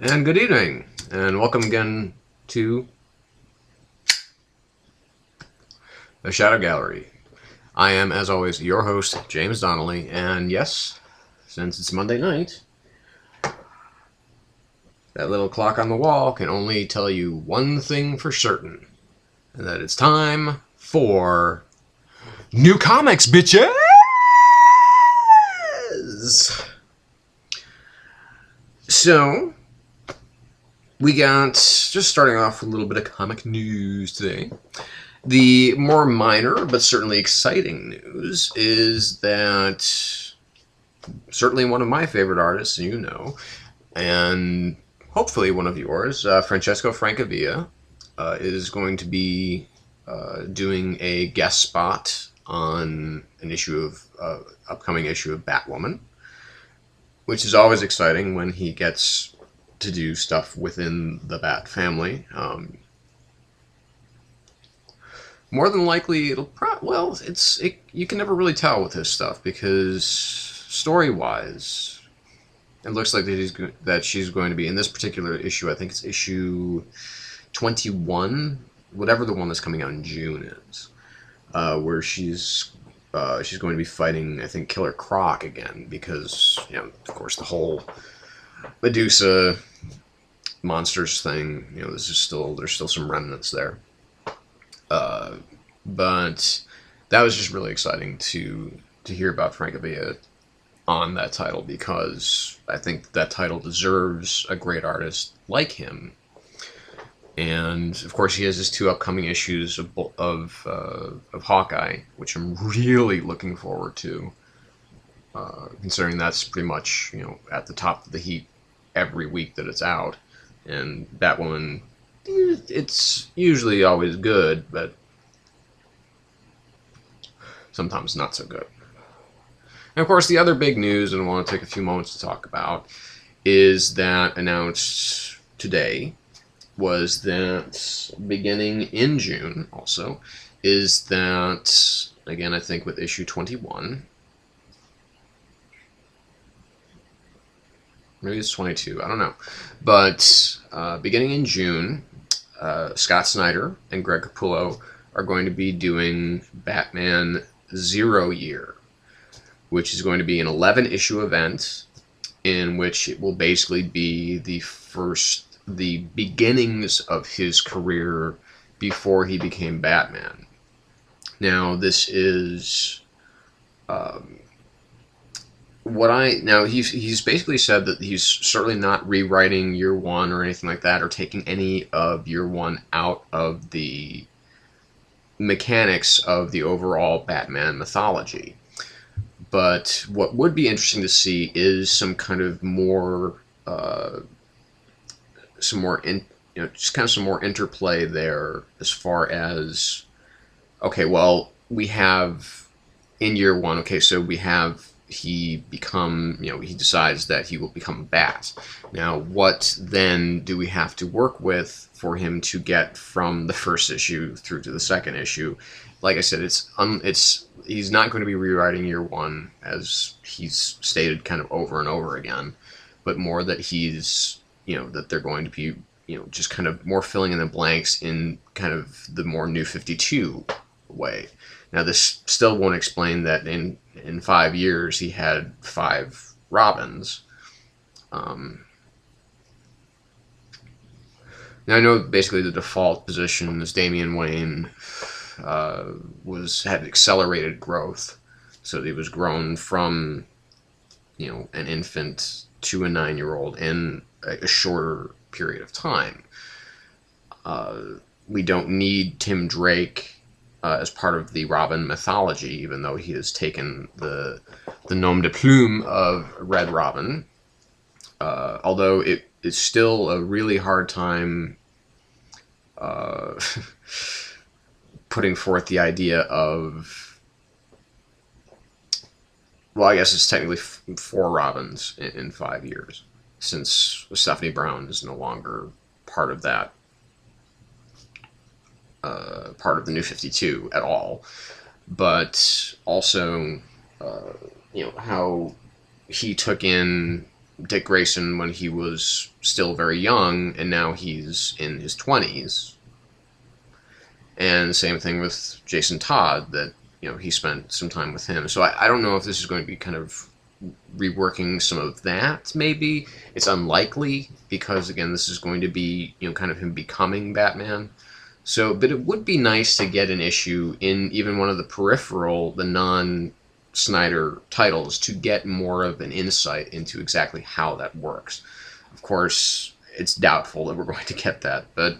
And good evening, and welcome again to the Shadow Gallery. I am, as always, your host, James Donnelly, and yes, since it's Monday night, that little clock on the wall can only tell you one thing for certain, and that it's time for new comics, bitches! So, we got, just starting off with a little bit of comic news today. The more minor, but certainly exciting news is that certainly one of my favorite artists, you know, and hopefully one of yours, Francesco Francavilla, is going to be doing a guest spot on an issue of upcoming issue of Batwoman, which is always exciting when he gets to do stuff within the Bat family. More than likely, it'll you can never really tell with his stuff because story-wise, it looks like that she's going to be in this particular issue. I think it's issue 21, whatever the one that's coming out in June is, where she's going to be fighting, I think, Killer Croc again because of course, the whole Medusa monsters thing. There's still some remnants there. But that was just really exciting to hear about Francavilla on that title because I think that title deserves a great artist like him. And of course, he has his two upcoming issues of Hawkeye, which I'm really looking forward to, considering that's pretty much at the top of the heap every week that it's out. And Batwoman, it's usually always good, but sometimes not so good. And of course, the other big news, and I want to take a few moments to talk about, is that announced today was that beginning in June also, is that, again, I think with issue 21, maybe it's 22, I don't know, but beginning in June, Scott Snyder and Greg Capullo are going to be doing Batman 0 Year, which is going to be an 11-issue event in which it will basically be the beginnings of his career before he became Batman. Now, this is he's basically said that he's certainly not rewriting Year One or anything like that, or taking any of Year One out of the mechanics of the overall Batman mythology. But what would be interesting to see is some kind of more, some more interplay there as far as, okay, well, we have in Year One, okay, so we have he decides that he will become a Bat. Now, what then do we have to work with for him to get from the first issue through to the second issue? Like I said, he's not going to be rewriting Year One, as he's stated kind of over and over again, but more that that they're going to be, just kind of more filling in the blanks in kind of the more New 52 way. Now, this still won't explain that in 5 years he had 5 Robins. Now, I know basically the default position is Damian Wayne had accelerated growth, so he was grown from an infant to a 9-year-old in a shorter period of time. We don't need Tim Drake as part of the Robin mythology, even though he has taken the nom de plume of Red Robin. Although it is still a really hard time putting forth the idea of, well, I guess it's technically 4 Robins in 5 years, since Stephanie Brown is no longer part of that, part of the New 52 at all. But also, how he took in Dick Grayson when he was still very young, and now he's in his 20s. And same thing with Jason Todd, that he spent some time with him. So I don't know if this is going to be kind of reworking some of that. Maybe it's unlikely because again, this is going to be kind of him becoming Batman. So, but it would be nice to get an issue in even one of the peripheral, the non-Snyder titles, to get more of an insight into exactly how that works. Of course, it's doubtful that we're going to get that, but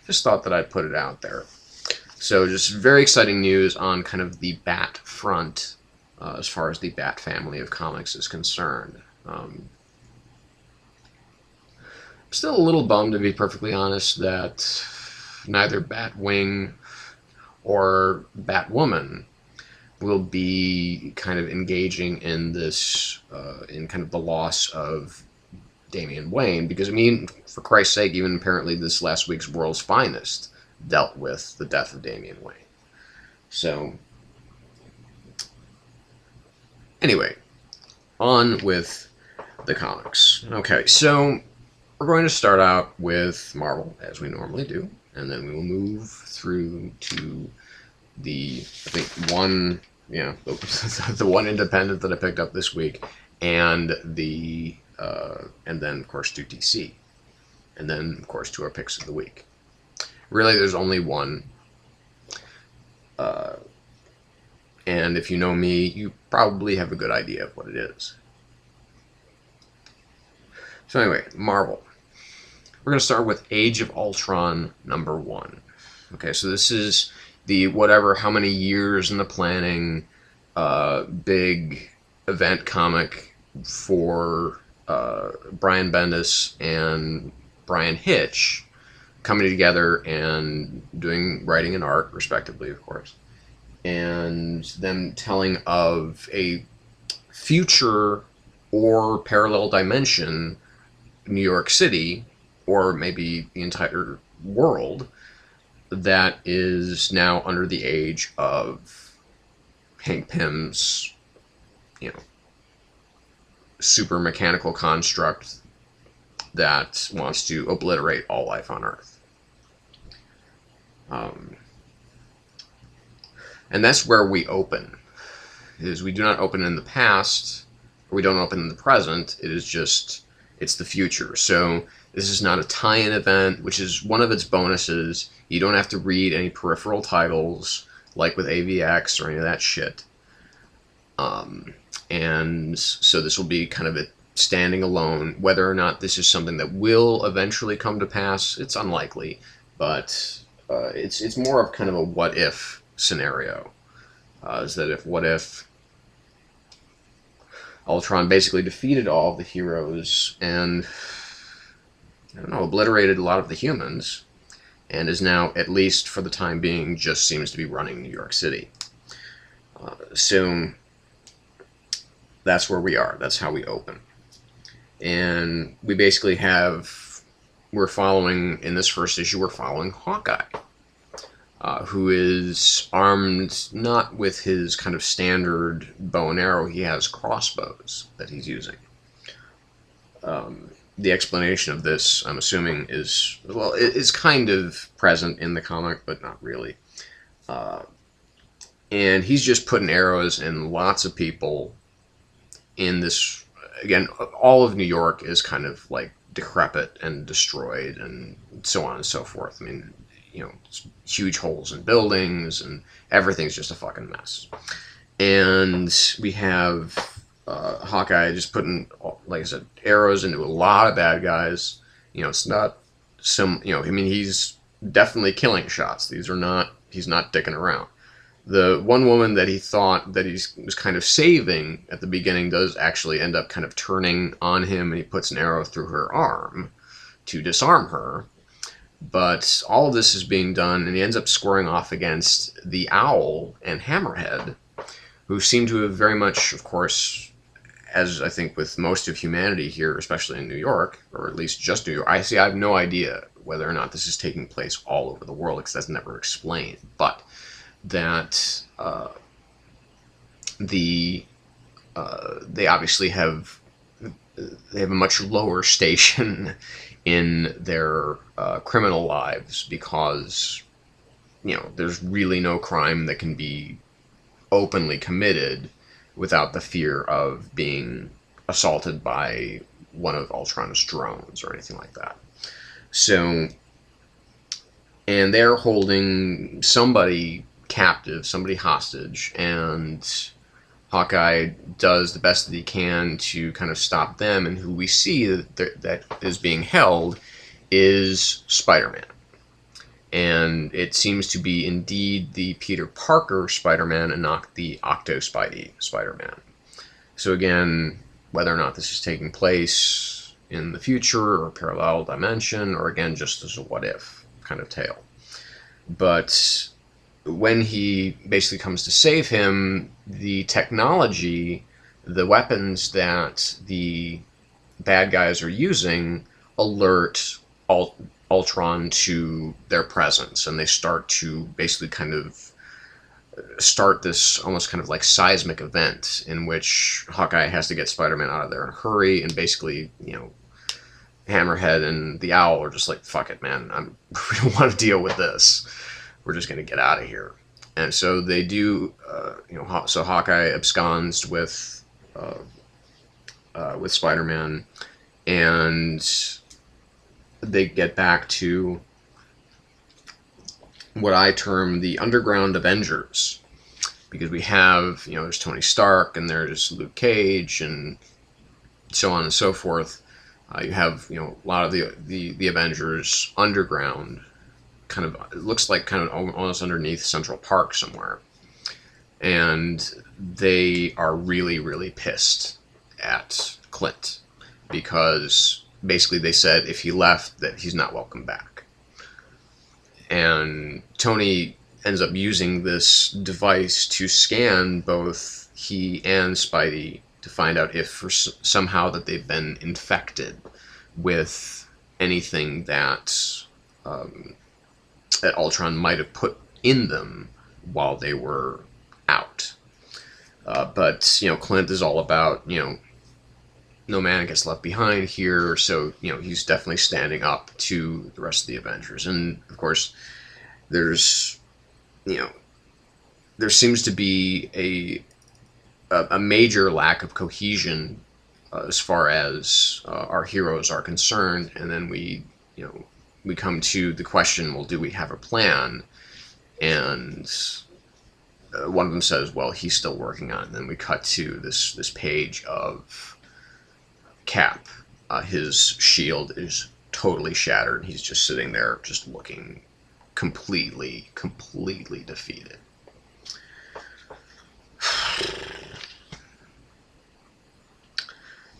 just thought that I'd put it out there. So just very exciting news on kind of the Bat front as far as the Bat family of comics is concerned. I'm still a little bummed, to be perfectly honest, that neither Batwing or Batwoman will be kind of engaging in this, in kind of the loss of Damian Wayne, because I mean, for Christ's sake, even apparently this last week's World's Finest dealt with the death of Damian Wayne. So, anyway, on with the comics. Okay, so we're going to start out with Marvel, as we normally do, and then we will move through to the, I think, the one independent that I picked up this week, and then, of course, to DC. And then, of course, to our picks of the week. Really, there's only one. And if you know me, you probably have a good idea of what it is. So anyway, Marvel. We're going to start with Age of Ultron #1. Okay, so this is the how many years in the planning big event comic for Brian Bendis and Brian Hitch coming together and doing writing and art, respectively, of course, and them telling of a future or parallel dimension, New York City, or maybe the entire world, that is now under the age of Hank Pym's, super mechanical construct that wants to obliterate all life on Earth. And that's where we open. Is we do not open in the past, or we don't open in the present. It is just, it's the future. So this is not a tie-in event, which is one of its bonuses. You don't have to read any peripheral titles, like with AVX or any of that shit. And so this will be kind of a standing alone. Whether or not this is something that will eventually come to pass, it's unlikely. But it's more of kind of a what-if scenario. What if Ultron basically defeated all of the heroes and, I don't know, obliterated a lot of the humans, and is now, at least for the time being, just seems to be running New York City. So that's where we are. That's how we open. And we basically we're following, in this first issue, we're following Hawkeye, who is armed not with his kind of standard bow and arrow. He has crossbows that he's using. The explanation of this, I'm assuming, is kind of present in the comic, but not really. And he's just putting arrows in lots of people in this. Again, all of New York is kind of like decrepit and destroyed and so on and so forth. I mean, huge holes in buildings and everything's just a fucking mess. And we have Hawkeye just putting, like I said, arrows into a lot of bad guys. It's not some, he's definitely killing shots. He's not dicking around. The one woman that he thought that he was kind of saving at the beginning does actually end up kind of turning on him, and he puts an arrow through her arm to disarm her. But all of this is being done, and he ends up squaring off against the Owl and Hammerhead, who seem to have very much, of course, as I think with most of humanity here, especially in New York, or at least just New York. I have no idea whether or not this is taking place all over the world, because that's never explained. But that they obviously have they have a much lower station in their criminal lives, because there's really no crime that can be openly committed without the fear of being assaulted by one of Ultron's drones or anything like that. So, and they're holding somebody captive, somebody hostage, and Hawkeye does the best that he can to kind of stop them, and who we see that is being held is Spider-Man. And it seems to be indeed the Peter Parker Spider-Man and not the Octo-Spidey Spider-Man. So again, whether or not this is taking place in the future or a parallel dimension, or again just as a what-if kind of tale. But when he basically comes to save him, the technology, the weapons that the bad guys are using alert Ultron to their presence, and they start to basically kind of start this almost kind of like seismic event in which Hawkeye has to get Spider-Man out of there in a hurry, and basically, Hammerhead and the Owl are just like, fuck it, man, we don't want to deal with this. We're just going to get out of here. And so they do, so Hawkeye absconds with Spider-Man, and they get back to what I term the underground Avengers, because we have, there's Tony Stark, and there's Luke Cage, and so on and so forth. You have, a lot of the Avengers underground, kind of, it looks like kind of almost underneath Central Park somewhere. And they are really, really pissed at Clint, because basically they said if he left that he's not welcome back. And Tony ends up using this device to scan both he and Spidey to find out if somehow that they've been infected with anything that that Ultron might have put in them while they were out. But Clint is all about no man gets left behind here, so he's definitely standing up to the rest of the Avengers. And of course, there's there seems to be a major lack of cohesion as far as our heroes are concerned. And then we come to the question, well, do we have a plan? And one of them says, well, he's still working on it. And then we cut to this page of Cap. His shield is totally shattered. He's just sitting there, just looking completely defeated.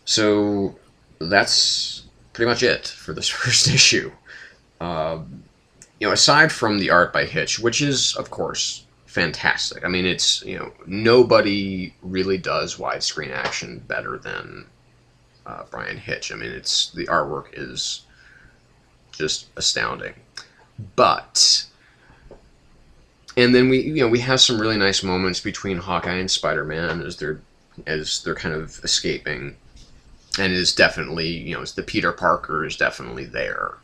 So that's pretty much it for this first issue. Aside from the art by Hitch, which is, of course, fantastic. I mean, it's, nobody really does widescreen action better than Brian Hitch. I mean, the artwork is just astounding. But, and then we have some really nice moments between Hawkeye and Spider-Man as they're kind of escaping, and it is definitely, it's the Peter Parker is definitely there.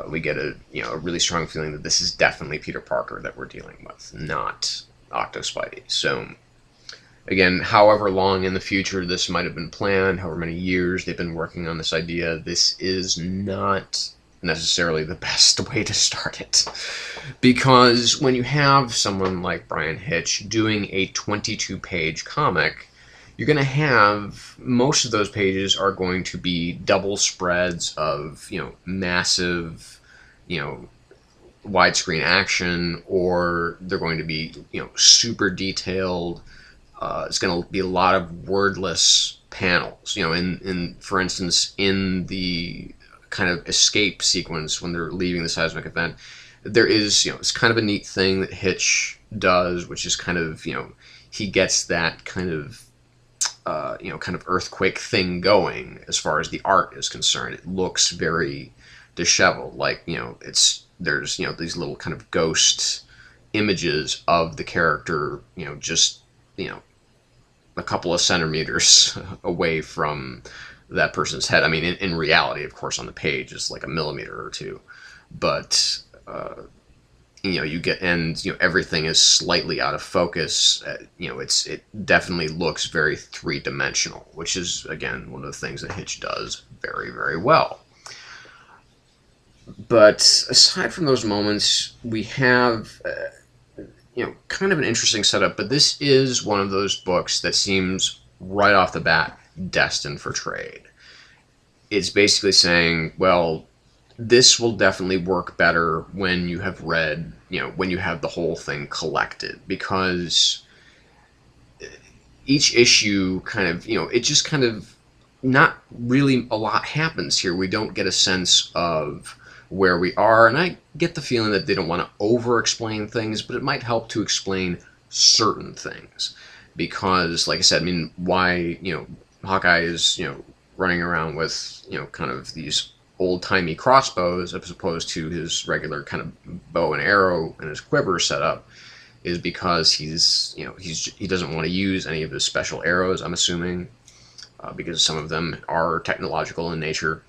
We get a really strong feeling that this is definitely Peter Parker that we're dealing with, not Octo-Spidey. So, again, however long in the future this might have been planned, however many years they've been working on this idea, this is not necessarily the best way to start it. Because when you have someone like Brian Hitch doing a 22-page comic, you're going to have, most of those pages are going to be double spreads of, massive, widescreen action, or they're going to be, super detailed. It's going to be a lot of wordless panels. For instance, in the kind of escape sequence when they're leaving the seismic event, there is, it's kind of a neat thing that Hitch does, which is kind of, he gets that kind of kind of earthquake thing going as far as the art is concerned. It looks very disheveled, like, there's, these little kind of ghost images of the character, just, a couple of centimeters away from that person's head. I mean, in reality, of course, on the page, it's like a millimeter or two, but you get, and everything is slightly out of focus. It definitely looks very three-dimensional, which is again one of the things that Hitch does very, very well. But aside from those moments, we have kind of an interesting setup. But this is one of those books that seems right off the bat destined for trade. It's basically saying, well, this will definitely work better when you have read, when you have the whole thing collected, because each issue kind of, it just kind of, not really a lot happens here. We don't get a sense of where we are, and I get the feeling that they don't want to over-explain things, but it might help to explain certain things, because, like I said, I mean, why, Hawkeye is, running around with, kind of these old-timey crossbows as opposed to his regular kind of bow and arrow and his quiver setup, is because he doesn't want to use any of his special arrows, I'm assuming, because some of them are technological in nature.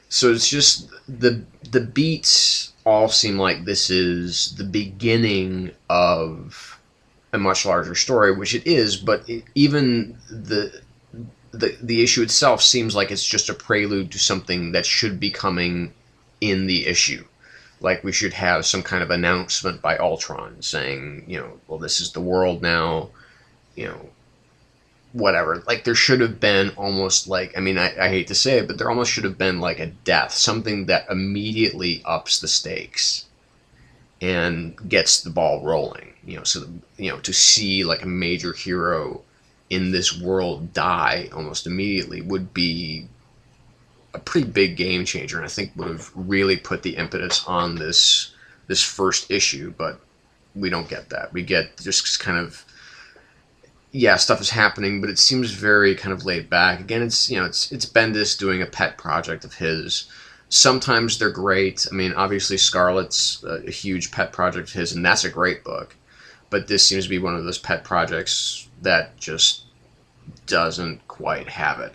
So it's just the beats all seem like this is the beginning of a much larger story, which it is, but even the issue itself seems like it's just a prelude to something that should be coming in the issue. Like we should have some kind of announcement by Ultron saying, well, this is the world now, whatever. Like there should have been almost like, I mean, I hate to say it, but there almost should have been like a death, something that immediately ups the stakes and gets the ball rolling, so, to see like a major hero in this world die almost immediately would be a pretty big game changer, and I think would have really put the impetus on this first issue. But we don't get that. We get just kind of, stuff is happening, but it seems very kind of laid back. Again, it's it's Bendis doing a pet project of his. Sometimes they're great. I mean, obviously Scarlet's a huge pet project of his, and that's a great book. But this seems to be one of those pet projects that just doesn't quite have it.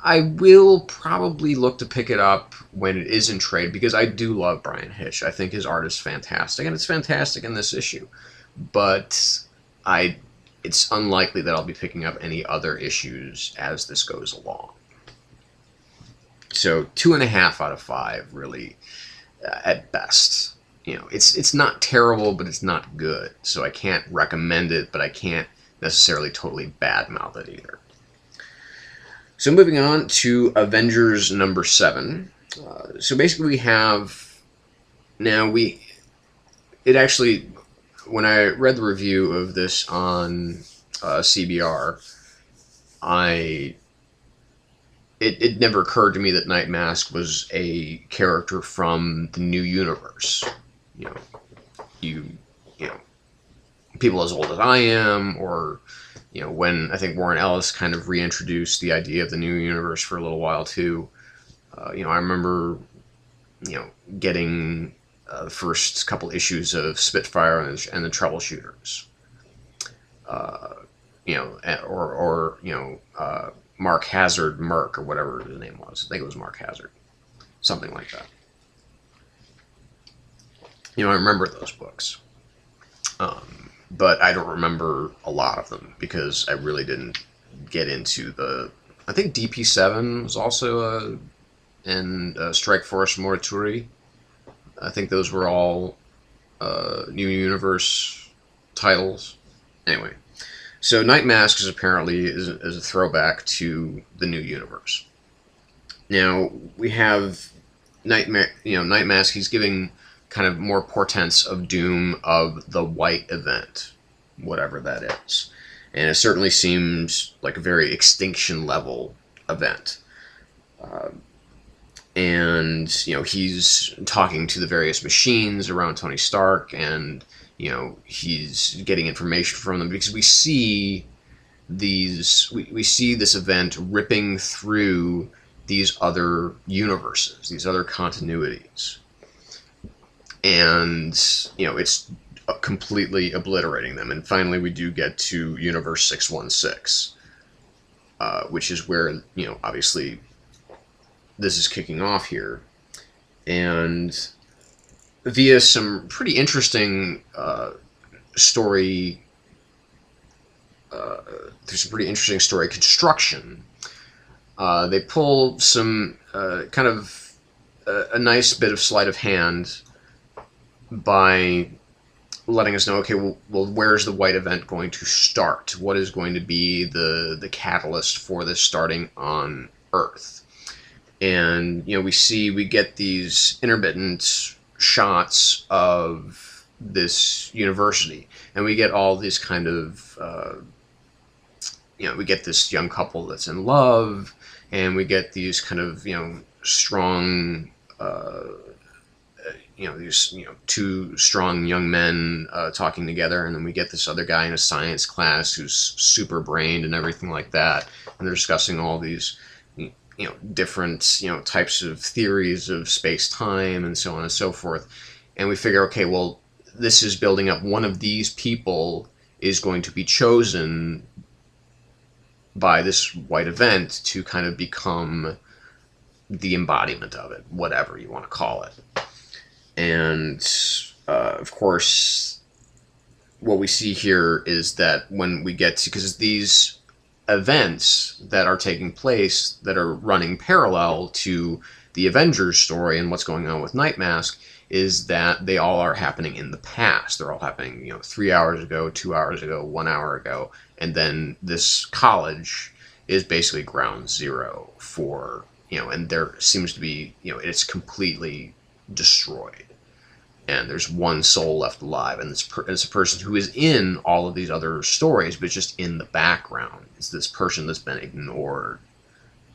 I will probably look to pick it up when it is in trade, because I do love Brian Hitch. I think his art is fantastic, and it's fantastic in this issue. But it's unlikely that I'll be picking up any other issues as this goes along. So 2.5 out of 5, really, at best. It's not terrible, but it's not good. So I can't recommend it, but I can't necessarily totally badmouth it either. So moving on to Avengers number 7. So basically we have, it actually, when I read the review of this on CBR, it never occurred to me that Night Mask was a character from the new universe. People as old as I am, or when I think Warren Ellis kind of reintroduced the idea of the new universe for a little while too. I remember getting the first couple issues of Spitfire and the Troubleshooters. Mark Hazard, Merc, or whatever his name was. I think it was Mark Hazard. Something like that. I remember those books. But I don't remember a lot of them because I really didn't get into I think DP7 was also and Strike Force Morituri. I think those were all New Universe titles. Anyway, so Night Mask is apparently is a throwback to the New Universe. Now we have Night Mask. He's giving kind of more portents of doom of the White Event, whatever that is. And it certainly seems like a very extinction level event. And he's talking to the various machines around Tony Stark, and he's getting information from them, because we see we see this event ripping through these other universes, these other continuities. And it's completely obliterating them. And finally, we do get to Universe 616, which is where, obviously this is kicking off here. And via some pretty interesting story, there's some pretty interesting story construction. They pull some kind of a nice bit of sleight of hand by letting us know, okay, well, where's the white event going to start? What is going to be the catalyst for this starting on Earth? And we get these intermittent shots of this university, and we get all these kind of we get this young couple that's in love, and we get these kind of strong these two strong young men talking together, and then we get this other guy in a science class who's super brained and everything like that, and they're discussing all these different types of theories of space-time and so on and so forth. And we figure, okay, well, this is building up. One of these people is going to be chosen by this white event to kind of become the embodiment of it, whatever you want to call it. And of course, what we see here is that when we get to, because these events that are taking place that are running parallel to the Avengers story and what's going on with Night Mask, is that they all are happening in the past. They're all happening 3 hours ago, 2 hours ago, 1 hour ago, and then this college is basically ground zero for and there seems to be it's completely destroyed, and there's one soul left alive, and it's a person who is in all of these other stories, but just in the background. It's this person that's been ignored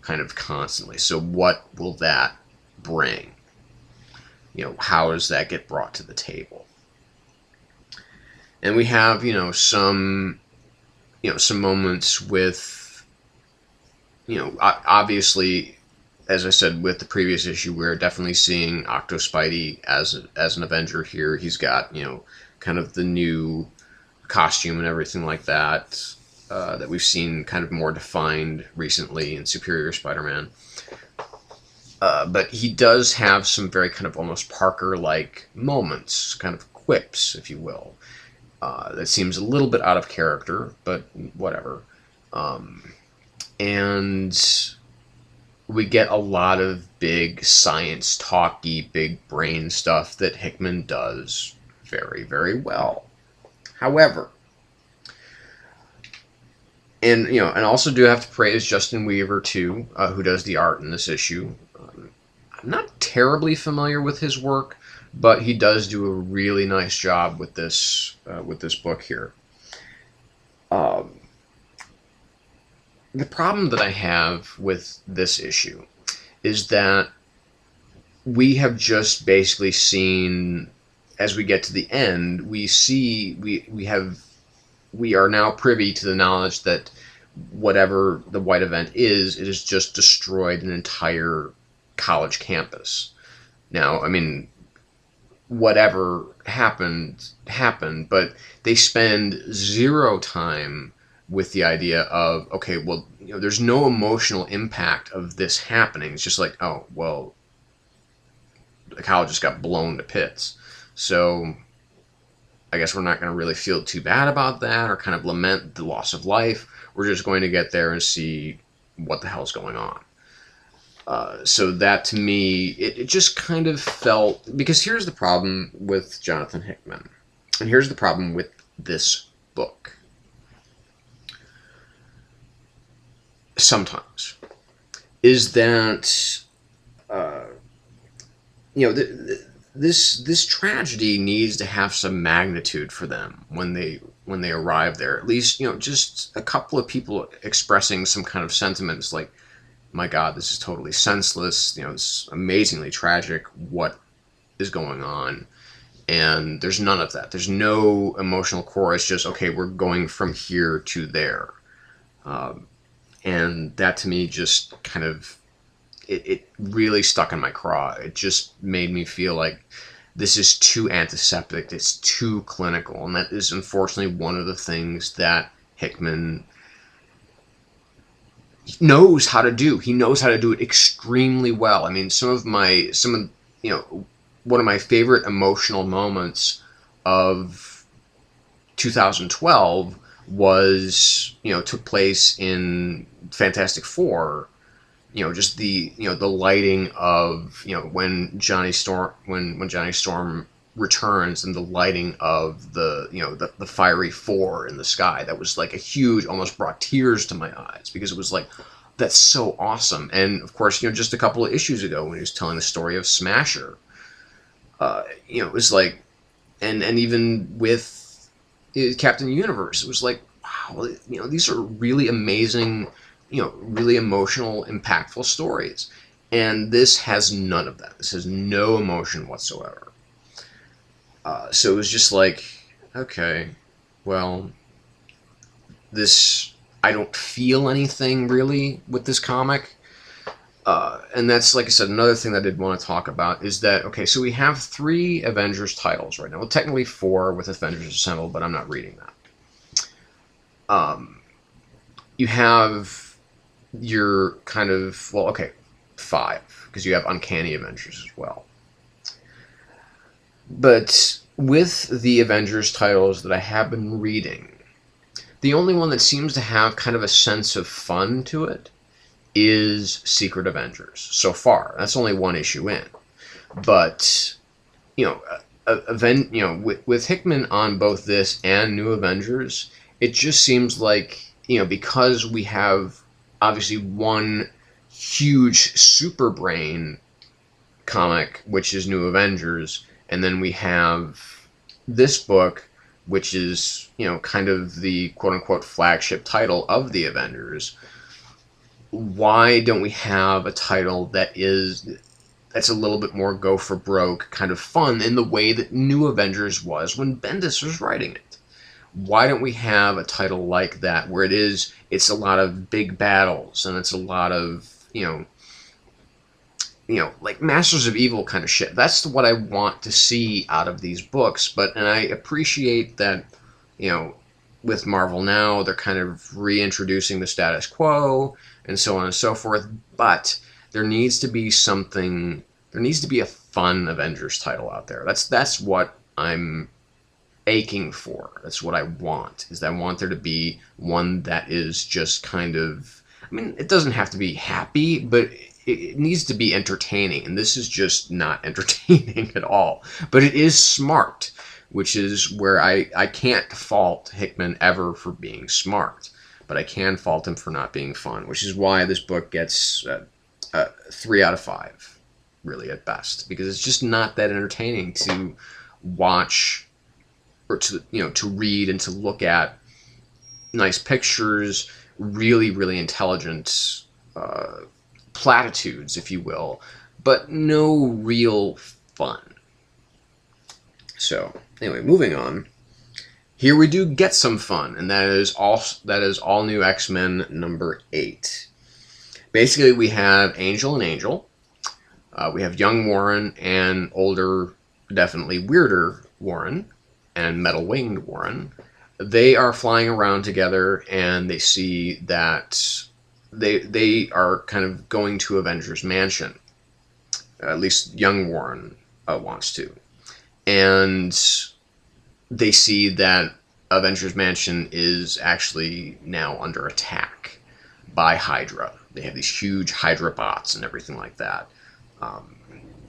kind of constantly. So what will that bring? How does that get brought to the table? And we have some moments with obviously, as I said with the previous issue, we're definitely seeing Octo Spidey as an Avenger here. He's got kind of the new costume and everything like that that we've seen kind of more defined recently in Superior Spider-Man. But he does have some very kind of almost Parker-like moments, kind of quips, if you will. That seems a little bit out of character, but whatever. And we get a lot of big science talky, big brain stuff that Hickman does very, very well. However, and also do have to praise Justin Weaver too, who does the art in this issue. I'm not terribly familiar with his work, but he does do a really nice job with this book here. The problem that I have with this issue is that we have just basically seen, as we get to the end, we are now privy to the knowledge that whatever the white event is, it has just destroyed an entire college campus. Now, I mean, whatever happened, but they spend zero time with the idea of, okay, well, there's no emotional impact of this happening. It's just like, oh, well, the college just got blown to bits. So I guess we're not going to really feel too bad about that or kind of lament the loss of life. We're just going to get there and see what the hell's going on. So that, to me, it just kind of felt... Because here's the problem with Jonathan Hickman. And here's the problem with this book. Sometimes. Is that... this tragedy needs to have some magnitude for them when they arrive there. At least, just a couple of people expressing some kind of sentiments like, my God, this is totally senseless. It's amazingly tragic. What is going on? And there's none of that. There's no emotional core. It's just, okay, we're going from here to there. And that, to me, just kind of, it really stuck in my craw. It just made me feel like this is too antiseptic, it's too clinical, and that is unfortunately one of the things that Hickman knows how to do. He knows how to do it extremely well. I mean, one of my favorite emotional moments of 2012 was, took place in Fantastic Four. Just the lighting of, when Johnny Storm returns, and the lighting of the fiery four in the sky. That was like a huge, almost brought tears to my eyes, because it was like, that's so awesome. And of course, just a couple of issues ago when he was telling the story of Smasher, it was like, and even with Captain Universe, it was like, wow, these are really amazing, really emotional, impactful stories. And this has none of that. This has no emotion whatsoever. So it was just like, okay, well, I don't feel anything really with this comic. And that's, like I said, another thing that I did want to talk about is that, okay, so we have 3 Avengers titles right now. Well, technically 4 with Avengers Assemble, but I'm not reading that. You have your kind of, well, okay, 5, because you have Uncanny Avengers as well. But with the Avengers titles that I have been reading, the only one that seems to have kind of a sense of fun to it is Secret Avengers so far. That's only 1 issue in. But, with Hickman on both this and New Avengers, it just seems like, because we have obviously one huge super brain comic, which is New Avengers, and then we have this book, which is, kind of the quote-unquote flagship title of the Avengers. Why don't we have a title that's a little bit more go for broke, kind of fun, in the way that New Avengers was when Bendis was writing it? Why don't we have a title like that, where it's a lot of big battles, and it's a lot of, like Masters of Evil kind of shit. That's what I want to see out of these books. And I appreciate that, with Marvel now, they're kind of reintroducing the status quo and so on and so forth. But there needs to be something. There needs to be a fun Avengers title out there. That's what I'm aching for. That's what I want. I want there to be one that is just kind of. I mean, it doesn't have to be happy, but it needs to be entertaining, and this is just not entertaining at all. But it is smart, which is where I can't fault Hickman ever for being smart, but I can fault him for not being fun, which is why this book gets 3 out of 5, really, at best, because it's just not that entertaining to watch, or to read and to look at nice pictures, really, really intelligent platitudes, if you will, but no real fun. So, anyway, moving on. Here we do get some fun, and that is All New X-Men number 8. Basically, we have Angel and Angel. We have young Warren and older, definitely weirder Warren, and metal-winged Warren. They are flying around together, and they see that they are kind of going to Avengers Mansion. At least young Warren wants to. And they see that Avengers Mansion is actually now under attack by Hydra. They have these huge Hydra bots and everything like that.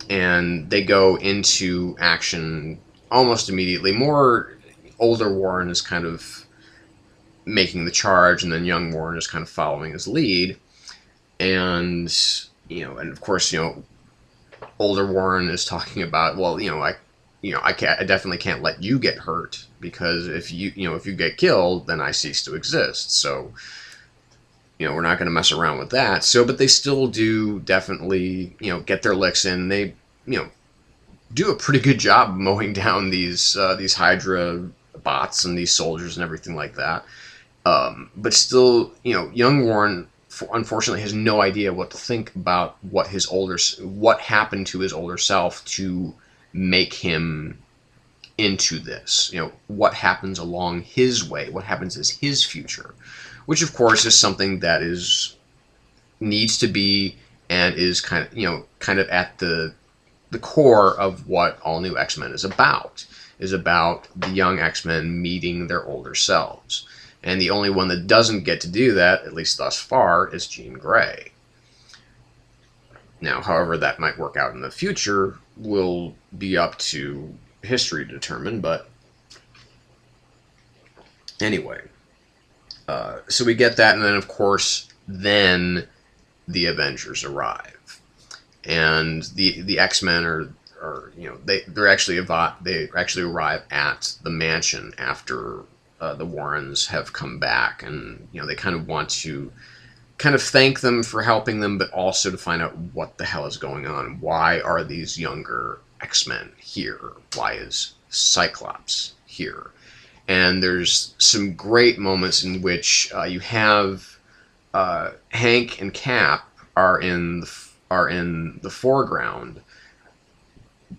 And they go into action almost immediately. More older Warren is kind of making the charge, and then young Warren is kind of following his lead. And, and of course, older Warren is talking about, well, I definitely can't let you get hurt, because if you get killed, then I cease to exist. So, we're not going to mess around with that. So, but they still do definitely, get their licks in. They, do a pretty good job mowing down these Hydra bots and these soldiers and everything like that. But still, young Warren unfortunately has no idea what to think about what happened to his older self to make him into this. What happens along his way? What happens as his future? Which, of course, is something that needs to be and is kind of at the core of what All New X-Men is about the young X-Men meeting their older selves. And the only one that doesn't get to do that, at least thus far, is Jean Grey. Now, however that might work out in the future will be up to history to determine, but anyway. So we get that, and then, of course, then the Avengers arrive. And the X-Men are they actually arrive at the mansion after the Warrens have come back, and they kind of want to kind of thank them for helping them, but also to find out what the hell is going on. Why are these younger X-Men here? Why is Cyclops here? And there's some great moments in which you have Hank and Cap are in the foreground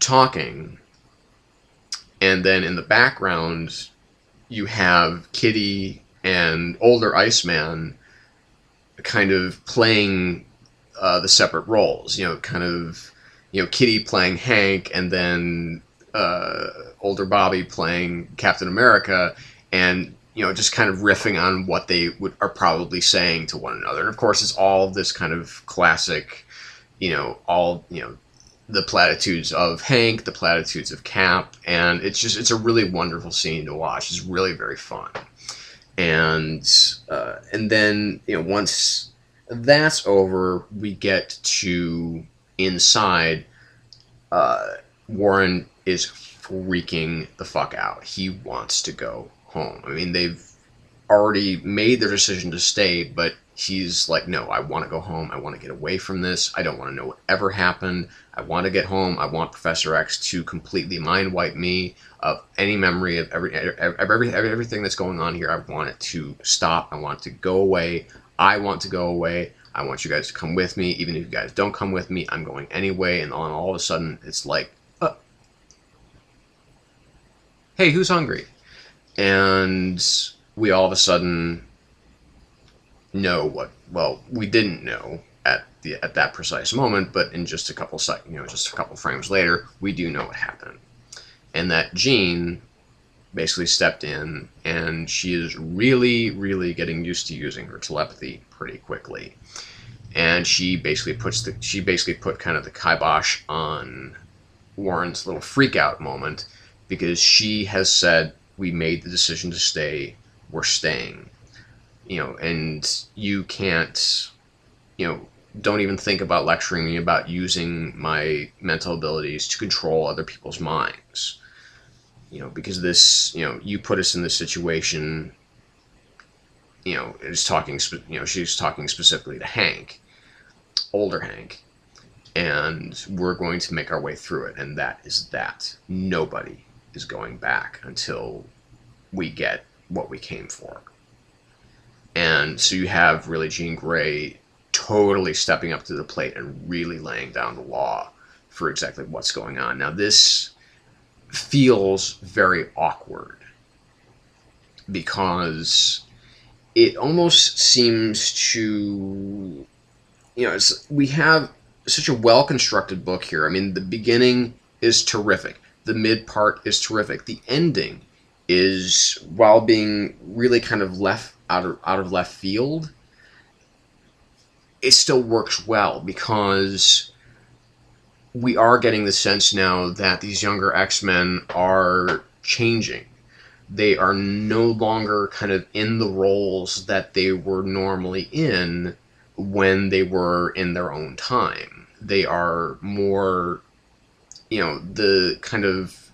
talking, and then in the background you have Kitty and older Iceman kind of playing the separate roles. Kitty playing Hank, and then older Bobby playing Captain America, and just kind of riffing on what they are probably saying to one another. And of course, it's all this kind of classic, the platitudes of Hank, the platitudes of Cap, and it's a really wonderful scene to watch. It's really very fun. And then once that's over, we get to inside. Warren is freaking the fuck out. He wants to go home. I mean, they've already made their decision to stay, but he's like, no, I want to go home. I want to get away from this. I don't want to know whatever happened. I want to get home. I want Professor X to completely mind wipe me of any memory of everything that's going on here. I want it to stop. I want it to go away. I want to go away. I want you guys to come with me. Even if you guys don't come with me, I'm going anyway. And all of a sudden, it's like, hey, who's hungry? And we all of a sudden know what, well, we didn't know at that precise moment, but in just a couple seconds, just a couple frames later, we do know what happened. And that Jean basically stepped in, and she is really, really getting used to using her telepathy pretty quickly. And she basically put kind of the kibosh on Warren's little freak out moment, because she has said, we made the decision to stay, we're staying. And you can't, don't even think about lecturing me about using my mental abilities to control other people's minds. Because this, you put us in this situation, she's talking specifically to Hank, older Hank, and we're going to make our way through it, and that is that. Nobody is going back until we get what we came for. And so you have really Jean Grey totally stepping up to the plate and really laying down the law for exactly what's going on. Now, this feels very awkward because it almost seems to, we have such a well-constructed book here. I mean, the beginning is terrific. The mid part is terrific. The ending is, while being really kind of left out of left field, it still works well because we are getting the sense now that these younger X-Men are changing. They are no longer kind of in the roles that they were normally in when they were in their own time. They are more, the kind of,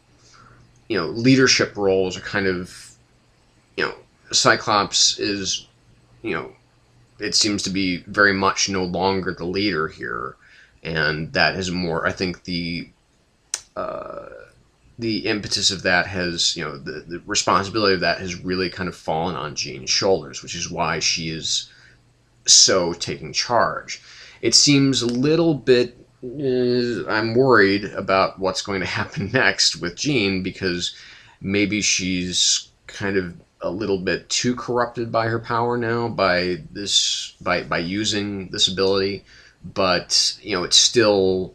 leadership roles are kind of, Cyclops is, it seems to be very much no longer the leader here. And that is more, I think, the impetus of that has, the responsibility of that has really kind of fallen on Jean's shoulders, which is why she is so taking charge. It seems a little bit I'm worried about what's going to happen next with Jean, because maybe she's kind of a little bit too corrupted by her power now, by using this ability. But it's still,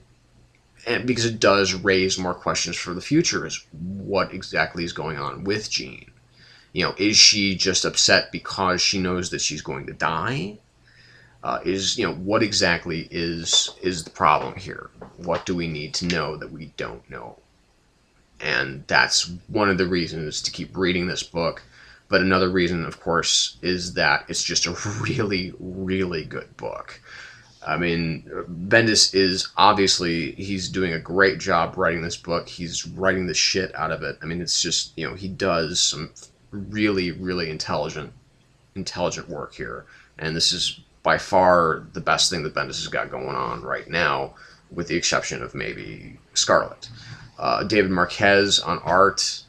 and because it does raise more questions for the future, is what exactly is going on with Jean. Is she just upset because she knows that she's going to die? What exactly is the problem here? What do we need to know that we don't know? And that's one of the reasons to keep reading this book. But another reason, of course, is that it's just a really, really good book. I mean, Bendis is obviously, he's doing a great job writing this book. He's writing the shit out of it. I mean, it's just, he does some really, really intelligent work here. And this is by far the best thing that Bendis has got going on right now, with the exception of maybe Scarlet. David Marquez on art.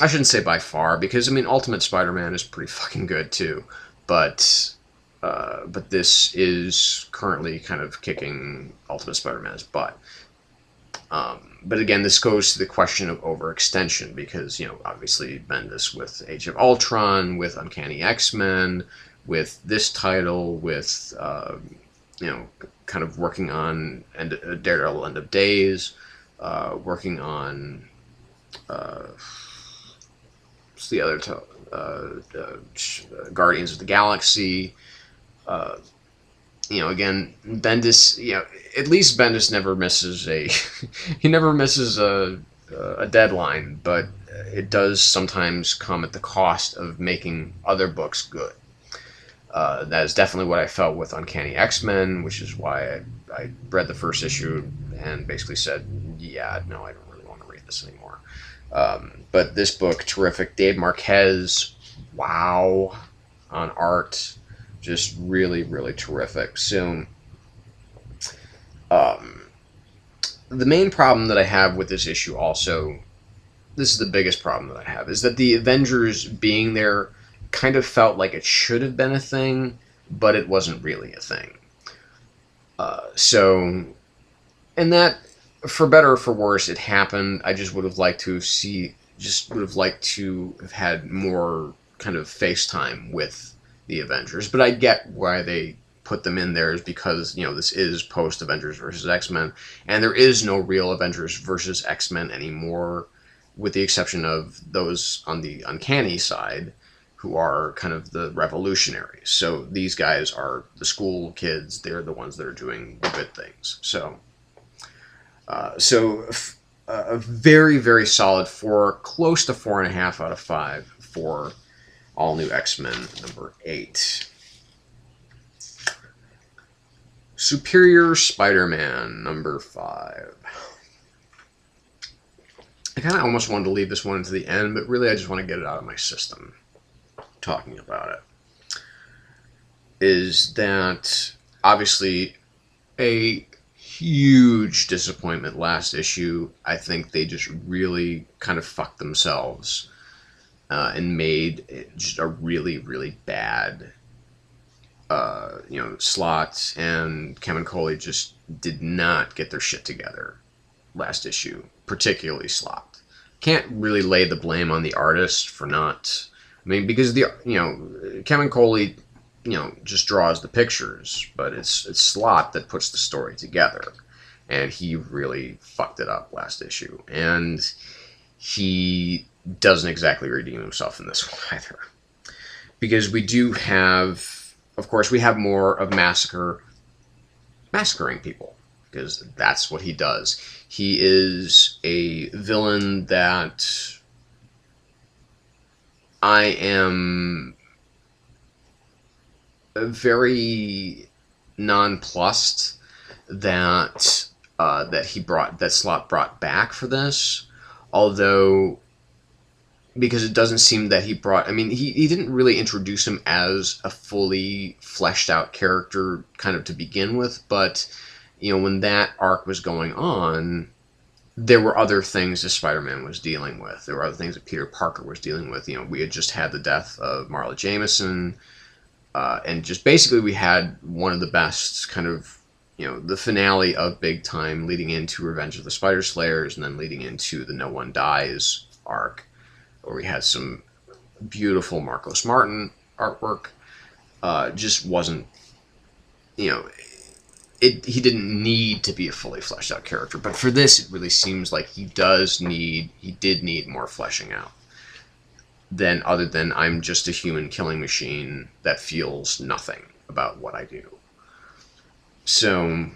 I shouldn't say by far, because, I mean, Ultimate Spider-Man is pretty fucking good, too. But this is currently kind of kicking Ultimate Spider-Man's butt. But again, this goes to the question of overextension, because, obviously Bendis with Age of Ultron, with Uncanny X-Men, with this title, with, kind of working on Daredevil End of Days, working on, what's the other Guardians of the Galaxy. Again, Bendis, at least Bendis never misses he never misses a deadline, but it does sometimes come at the cost of making other books good. That is definitely what I felt with Uncanny X-Men, which is why I read the first issue and basically said, yeah, no, I don't really want to read this anymore. But this book, terrific. Dave Marquez, wow, on art. Just really, really terrific. So, the main problem that I have with this issue also, this is the biggest problem that I have, is that the Avengers being there kind of felt like it should have been a thing, but it wasn't really a thing. And that, for better or for worse, it happened. I just would have liked to have had more kind of FaceTime with the Avengers. But I get why they put them in there, is because, this is post-Avengers versus X-Men, and there is no real Avengers versus X-Men anymore, with the exception of those on the Uncanny side, who are kind of the revolutionaries. So these guys are the school kids. They're the ones that are doing the good things. So a very, very solid 4, close to 4.5 out of 5 for All New X-Men number 8. Superior Spider-Man number 5. I kind of almost wanted to leave this one to the end, but really I just want to get it out of my system talking about it. Is that obviously a huge disappointment last issue. I think they just really kind of fucked themselves and made it just a really, really bad. Slott and Kevin Coley just did not get their shit together last issue, particularly Slott. Can't really lay the blame on the artist for not. I mean, because Kevin Coley, just draws the pictures, but it's Slott that puts the story together, and he really fucked it up last issue, and he doesn't exactly redeem himself in this one either, because we do have, of course, we have more of massacring people, because that's what he does. He is a villain that I am very nonplussed that Slott brought back for this, although, because it doesn't seem that he didn't really introduce him as a fully fleshed out character kind of to begin with, but when that arc was going on, there were other things that Spider-Man was dealing with. There were other things that Peter Parker was dealing with. We had just had the death of Marla Jameson, and just basically we had one of the best kind of the finale of Big Time, leading into Revenge of the Spider Slayers, and then leading into the No One Dies arc, where we had some beautiful Marcos Martin artwork. Just wasn't, you know, he didn't need to be a fully fleshed out character, but for this, it really seems like he did need more fleshing out. Than other than I'm just a human killing machine that feels nothing about what I do. So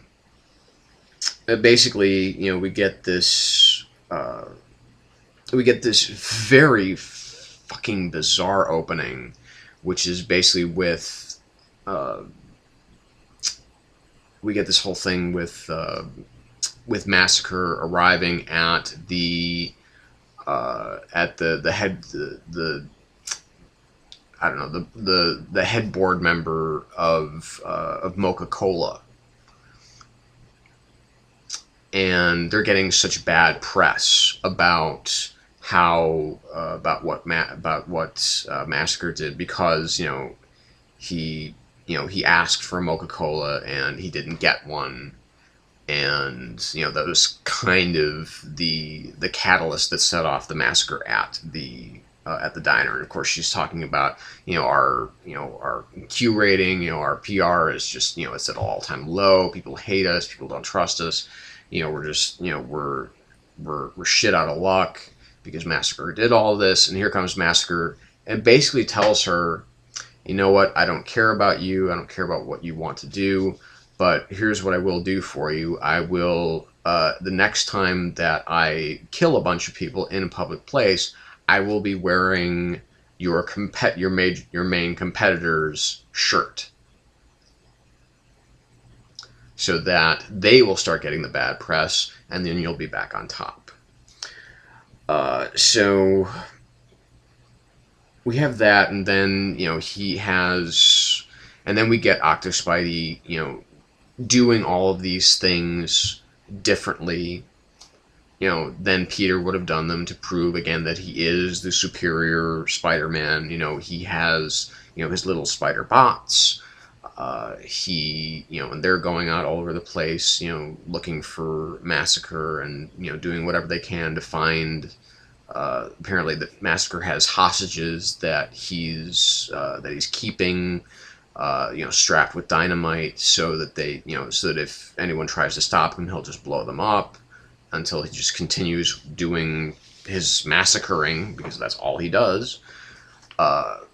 basically, we get this very fucking bizarre opening, which is basically with we get this whole thing with Massacre arriving at the head I don't know, the head board member of Mocha-Cola, and they're getting such bad press about how about what Massacre did, because he asked for a Mocha-Cola and he didn't get one. And that was kind of the catalyst that set off the massacre at the diner. And of course, she's talking about our Q rating, our PR is just it's at an all-time low. People hate us. People don't trust us. We're just we're shit out of luck because Massacre did all this. And here comes Massacre and basically tells her, you know what? I don't care about you. I don't care about what you want to do. But here's what I will do for you. I will, the next time that I kill a bunch of people in a public place, I will be wearing your main competitor's shirt, so that they will start getting the bad press, and then you'll be back on top. So we have that, and then and then we get Octo Spidey, doing all of these things differently, than Peter would have done them, to prove again that he is the superior Spider-Man. He has, his little spider bots. And they're going out all over the place, looking for Massacre and, doing whatever they can to find, apparently that Massacre has hostages that he's keeping, strapped with dynamite, so that if anyone tries to stop him, he'll just blow them up, until he just continues doing his massacring, because that's all he does. But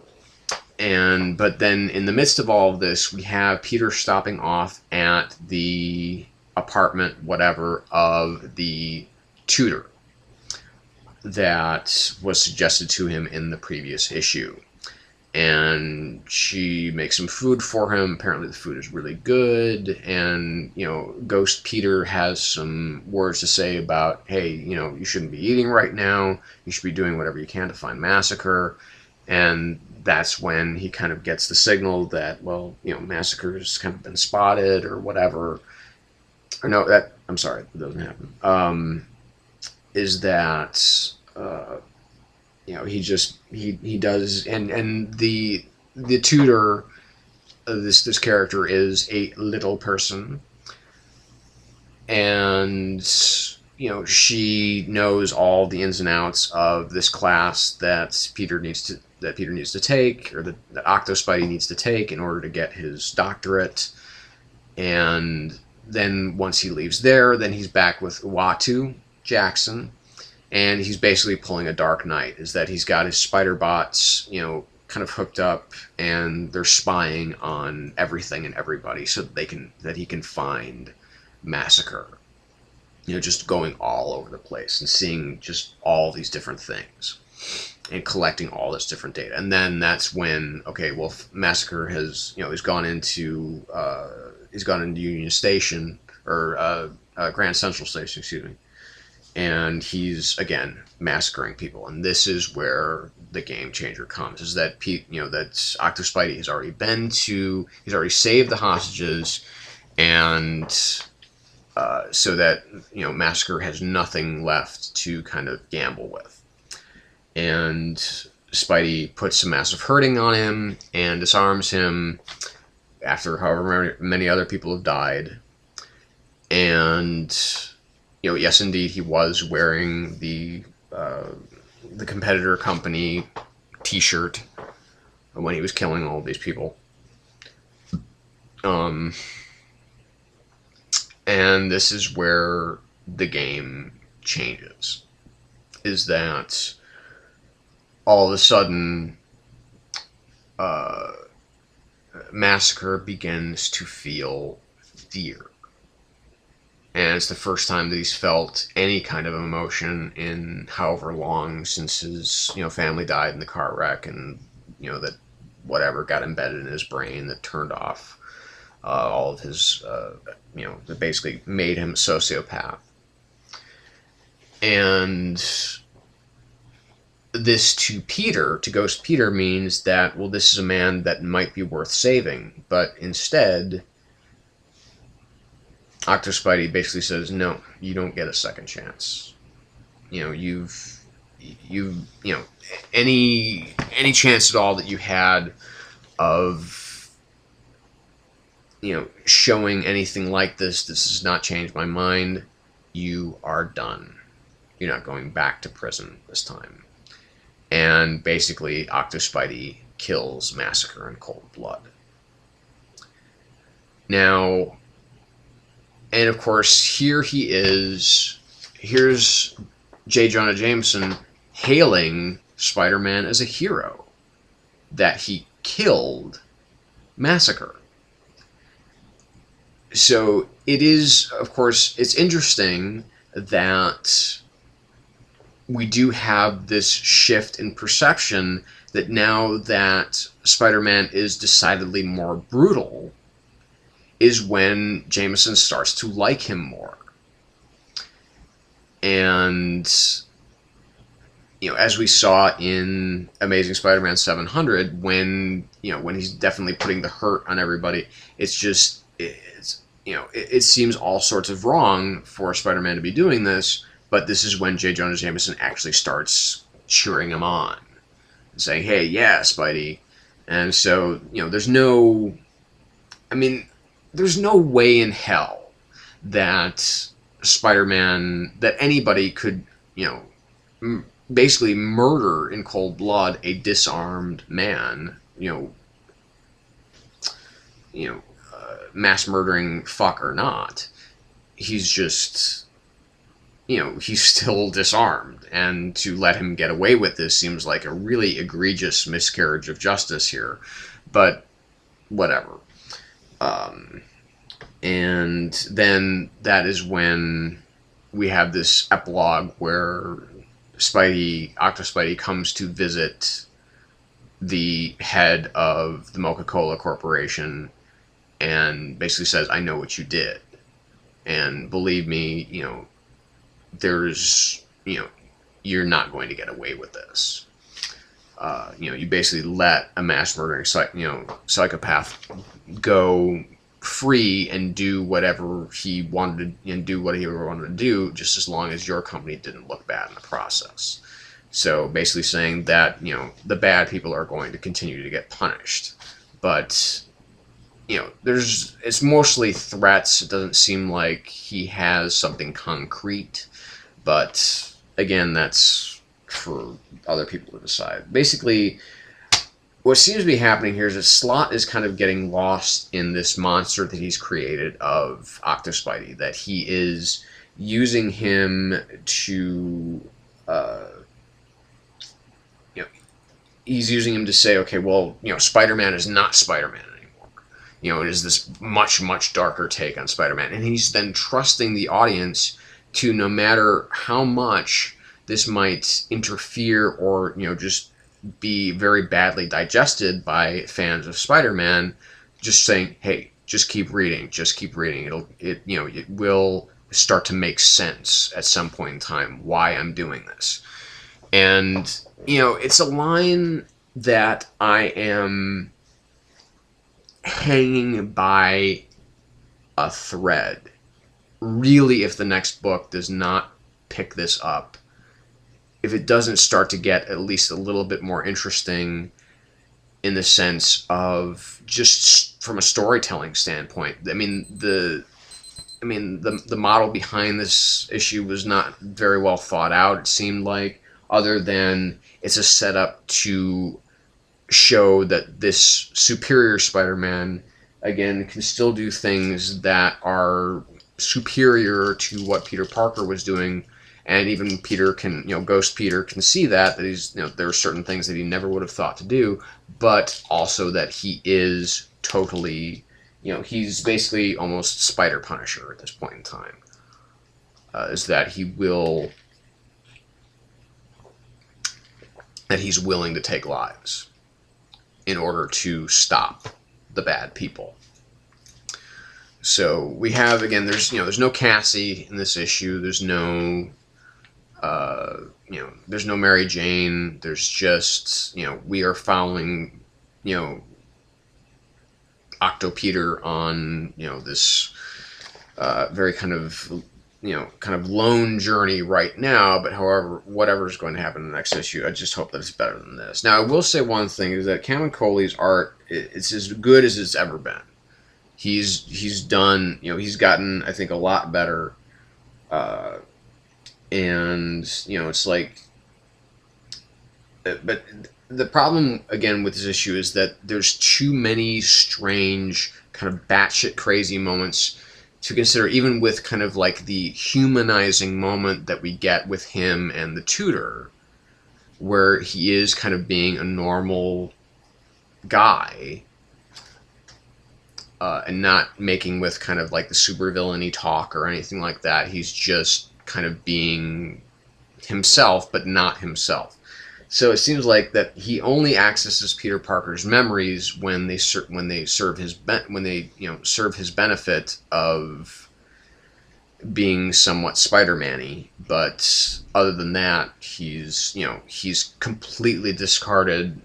then in the midst of all of this, we have Peter stopping off at the apartment, whatever, of the tutor that was suggested to him in the previous issue. And she makes some food for him. Apparently the food is really good. And, Ghost Peter has some words to say about, hey, you shouldn't be eating right now. You should be doing whatever you can to find Massacre. And that's when he kind of gets the signal that, well, Massacre's kind of been spotted or whatever. Or no, I'm sorry, that doesn't happen. Is that... he does, and the tutor, this character is a little person, and she knows all the ins and outs of this class that Peter needs to take, or that Octo Spidey needs to take in order to get his doctorate. And then once he leaves there, then he's back with Uatu Jackson. And he's basically pulling a Dark Knight, is that he's got his spider bots, kind of hooked up, and they're spying on everything and everybody, so that he can find Massacre. Just going all over the place and seeing just all these different things and collecting all this different data. And then that's when, okay, well, Massacre has, he's gone into Union Station, or Grand Central Station, excuse me. And he's, again, massacring people. And this is where the game changer comes, is that that Octo Spidey has already he's already saved the hostages, and so that, Massacre has nothing left to kind of gamble with. And Spidey puts some massive hurting on him and disarms him after however many other people have died. And yes, indeed, he was wearing the competitor company T-shirt when he was killing all of these people. And this is where the game changes. Is that all of a sudden, Massacre begins to feel fear. And it's the first time that he's felt any kind of emotion in however long since his family died in the car wreck, and that whatever got embedded in his brain that turned off all of his that basically made him a sociopath. And this to Ghost Peter, means that, well, this is a man that might be worth saving, but instead Octo Spidey basically says, no, you don't get a second chance. You've any chance at all that you had of showing anything like this does not change my mind. You are done. You're not going back to prison this time. And basically, Octo Spidey kills Massacre in cold blood. Now, and of course, here's J. Jonah Jameson hailing Spider-Man as a hero, that he killed Massacre. So it is, of course, it's interesting that we do have this shift in perception, that now that Spider-Man is decidedly more brutal, is when Jameson starts to like him more. And, as we saw in Amazing Spider-Man 700, when he's definitely putting the hurt on everybody, it seems all sorts of wrong for Spider-Man to be doing this, but this is when J. Jonah Jameson actually starts cheering him on, saying, hey, yeah, Spidey. And so, there's no way in hell that Spider-Man, that anybody could, basically murder in cold blood a disarmed man, mass murdering fuck or not. He's just, he's still disarmed. And to let him get away with this seems like a really egregious miscarriage of justice here. But whatever. And then that is when we have this epilogue where Octo Spidey comes to visit the head of the Coca-Cola Corporation and basically says, I know what you did. And believe me, you're not going to get away with this. You basically let a mass murdering psychopath go free and do whatever he wanted and do what he wanted to do, just as long as your company didn't look bad in the process. So basically saying that the bad people are going to continue to get punished, but it's mostly threats. It doesn't seem like he has something concrete, but again, that's for other people to decide. Basically, what seems to be happening here is that Slott is kind of getting lost in this monster that he's created of Octo Spidey, that he is using him to, he's using him to say, okay, well, Spider-Man is not Spider-Man anymore. It is this much, much darker take on Spider-Man. And he's then trusting the audience to, no matter how much this might interfere or, just be very badly digested by fans of Spider-Man, just saying, hey, just keep reading. It will start to make sense at some point in time why I'm doing this. And, it's a line that I am hanging by a thread. Really, if the next book does not pick this up, if it doesn't start to get at least a little bit more interesting in the sense of just from a storytelling standpoint. I mean, the I mean, the model behind this issue was not very well thought out, it seemed like, other than it's a setup to show that this superior Spider-Man, again, can still do things that are superior to what Peter Parker was doing. And even Peter can, Ghost Peter can see that he's, there are certain things that he never would have thought to do, but also that he is totally, he's basically almost Spider Punisher at this point in time. Is that he's willing to take lives in order to stop the bad people. So we have, again, there's no Cassie in this issue. There's no, there's no Mary Jane. There's just, we are following, Octo Peter on, this very kind of lone journey right now. But however, whatever is going to happen in the next issue, I just hope that it's better than this. Now, I will say one thing is that Camuncoli's art, it's as good as it's ever been. He's done, he's gotten, I think, a lot better. And, it's like, but the problem, again, with this issue is that there's too many strange, kind of batshit crazy moments to consider, even with kind of like the humanizing moment that we get with him and the tutor, where he is kind of being a normal guy, and not making with kind of like the supervillainy talk or anything like that. He's just kind of being himself, but not himself. So it seems like that he only accesses Peter Parker's memories when they serve his benefit of being somewhat Spider-Man-y. But other than that, he's completely discarded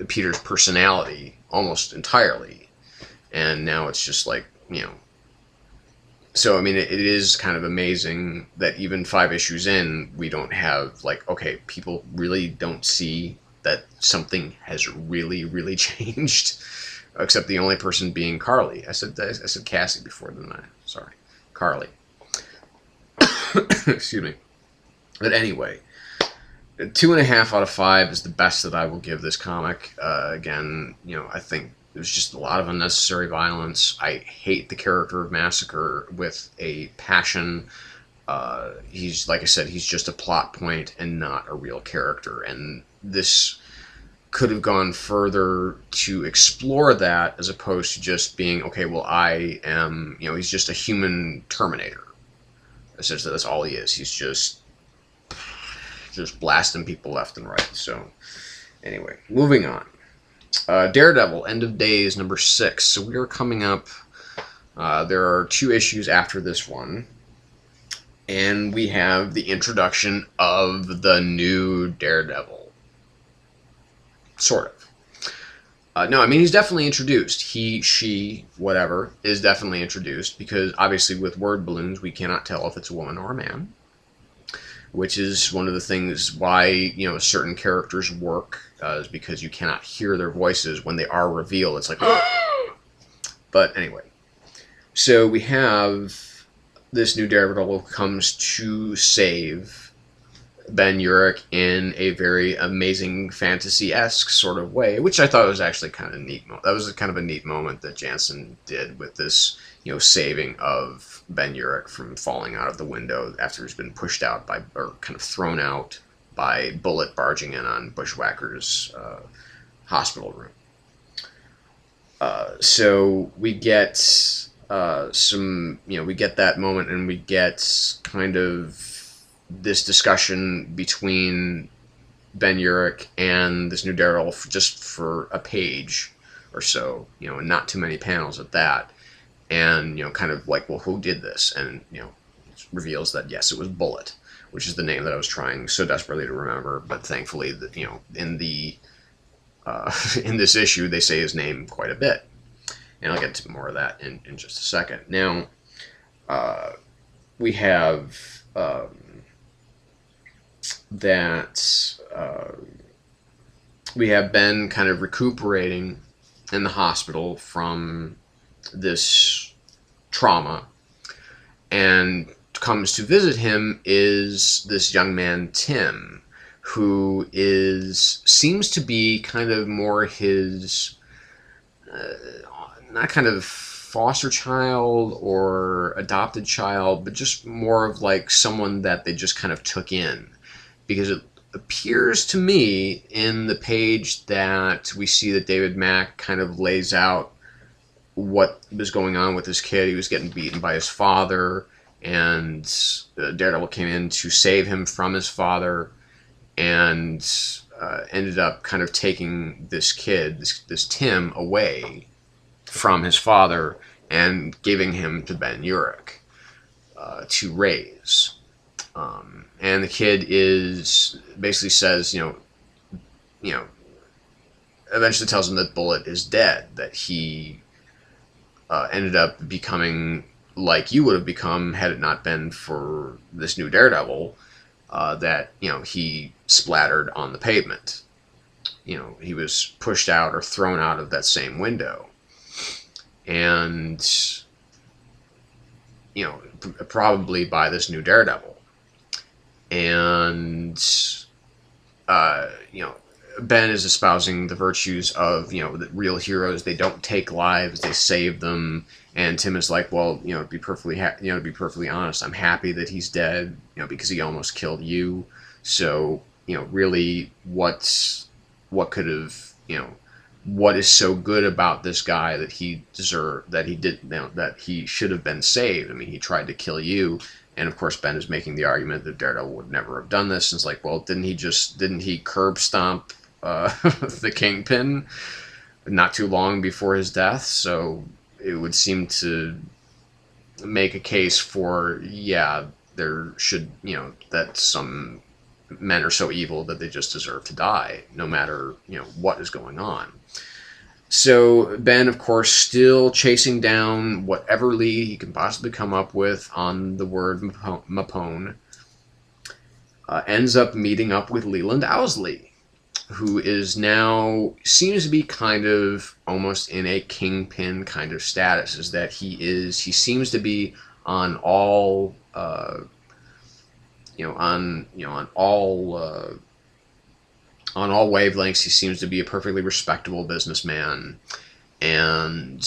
Peter's personality almost entirely, and now it's just like, So, I mean, it is kind of amazing that even 5 issues in, we don't have, like, okay, people really don't see that something has really, really changed, except the only person being Carly. I said Cassie before, didn't I? Sorry. Carly. Excuse me. But anyway, 2.5 out of 5 is the best that I will give this comic. Again, I think there's just a lot of unnecessary violence. I hate the character of Massacre with a passion. He's, like I said, he's just a plot point and not a real character. And this could have gone further to explore that, as opposed to just being, okay, well, I am, he's just a human Terminator. Essentially, that's all he is. He's just blasting people left and right. So, anyway, moving on. Daredevil, End of Days, number 6. So we are coming up. There are 2 issues after this one. And we have the introduction of the new Daredevil. Sort of. No, I mean, he's definitely introduced. He, she, whatever, is definitely introduced. Because, obviously, with word balloons, we cannot tell if it's a woman or a man. Which is one of the things why, certain characters work, is because you cannot hear their voices when they are revealed. It's like, but anyway. So we have this new Daredevil who comes to save Ben Urich in a very amazing fantasy-esque sort of way, which I thought was actually kind of neat. That was kind of a neat moment that Jansen did with this, saving of Ben Urich from falling out of the window after he's been pushed out by, or kind of thrown out by Bullet barging in on Bushwhacker's hospital room. So we get we get that moment, and we get kind of this discussion between Ben Urich and this new Daredevil just for a page or so, and not too many panels at that. And, kind of like, well, who did this? And, it reveals that, yes, it was Bullet, which is the name that I was trying so desperately to remember. But thankfully, in the in this issue, they say his name quite a bit. And I'll get to more of that in just a second. Now, we have we have Ben kind of recuperating in the hospital from this trauma, and comes to visit him is this young man Tim, who seems to be kind of more his not kind of foster child or adopted child, but just more of like someone that they just kind of took in, because it appears to me in the page that we see that David Mack kind of lays out what was going on with this kid. He was getting beaten by his father, and Daredevil came in to save him from his father, and ended up kind of taking this kid, this Tim, away from his father and giving him to Ben Urich to raise. And the kid basically says, eventually tells him that Bullet is dead, that he ended up becoming like you would have become had it not been for this new Daredevil, that, he splattered on the pavement. He was pushed out or thrown out of that same window. And, probably by this new Daredevil. And, Ben is espousing the virtues of, the real heroes. They don't take lives, they save them. And Tim is like, well, to be perfectly honest, I'm happy that he's dead, because he almost killed you. So, really, what could have, what is so good about this guy that he deserved, that he did, that he should have been saved? I mean, he tried to kill you. And of course, Ben is making the argument that Daredevil would never have done this. And it's like, well, didn't he curb stomp the Kingpin not too long before his death? So it would seem to make a case for, there should, that some men are so evil that they just deserve to die, no matter, what is going on. So Ben, of course, still chasing down whatever lead he can possibly come up with on the word Mapone, ends up meeting up with Leland Owsley, who seems to be kind of almost in a Kingpin kind of status, is that he seems to be on all, on all wavelengths. He seems to be a perfectly respectable businessman, and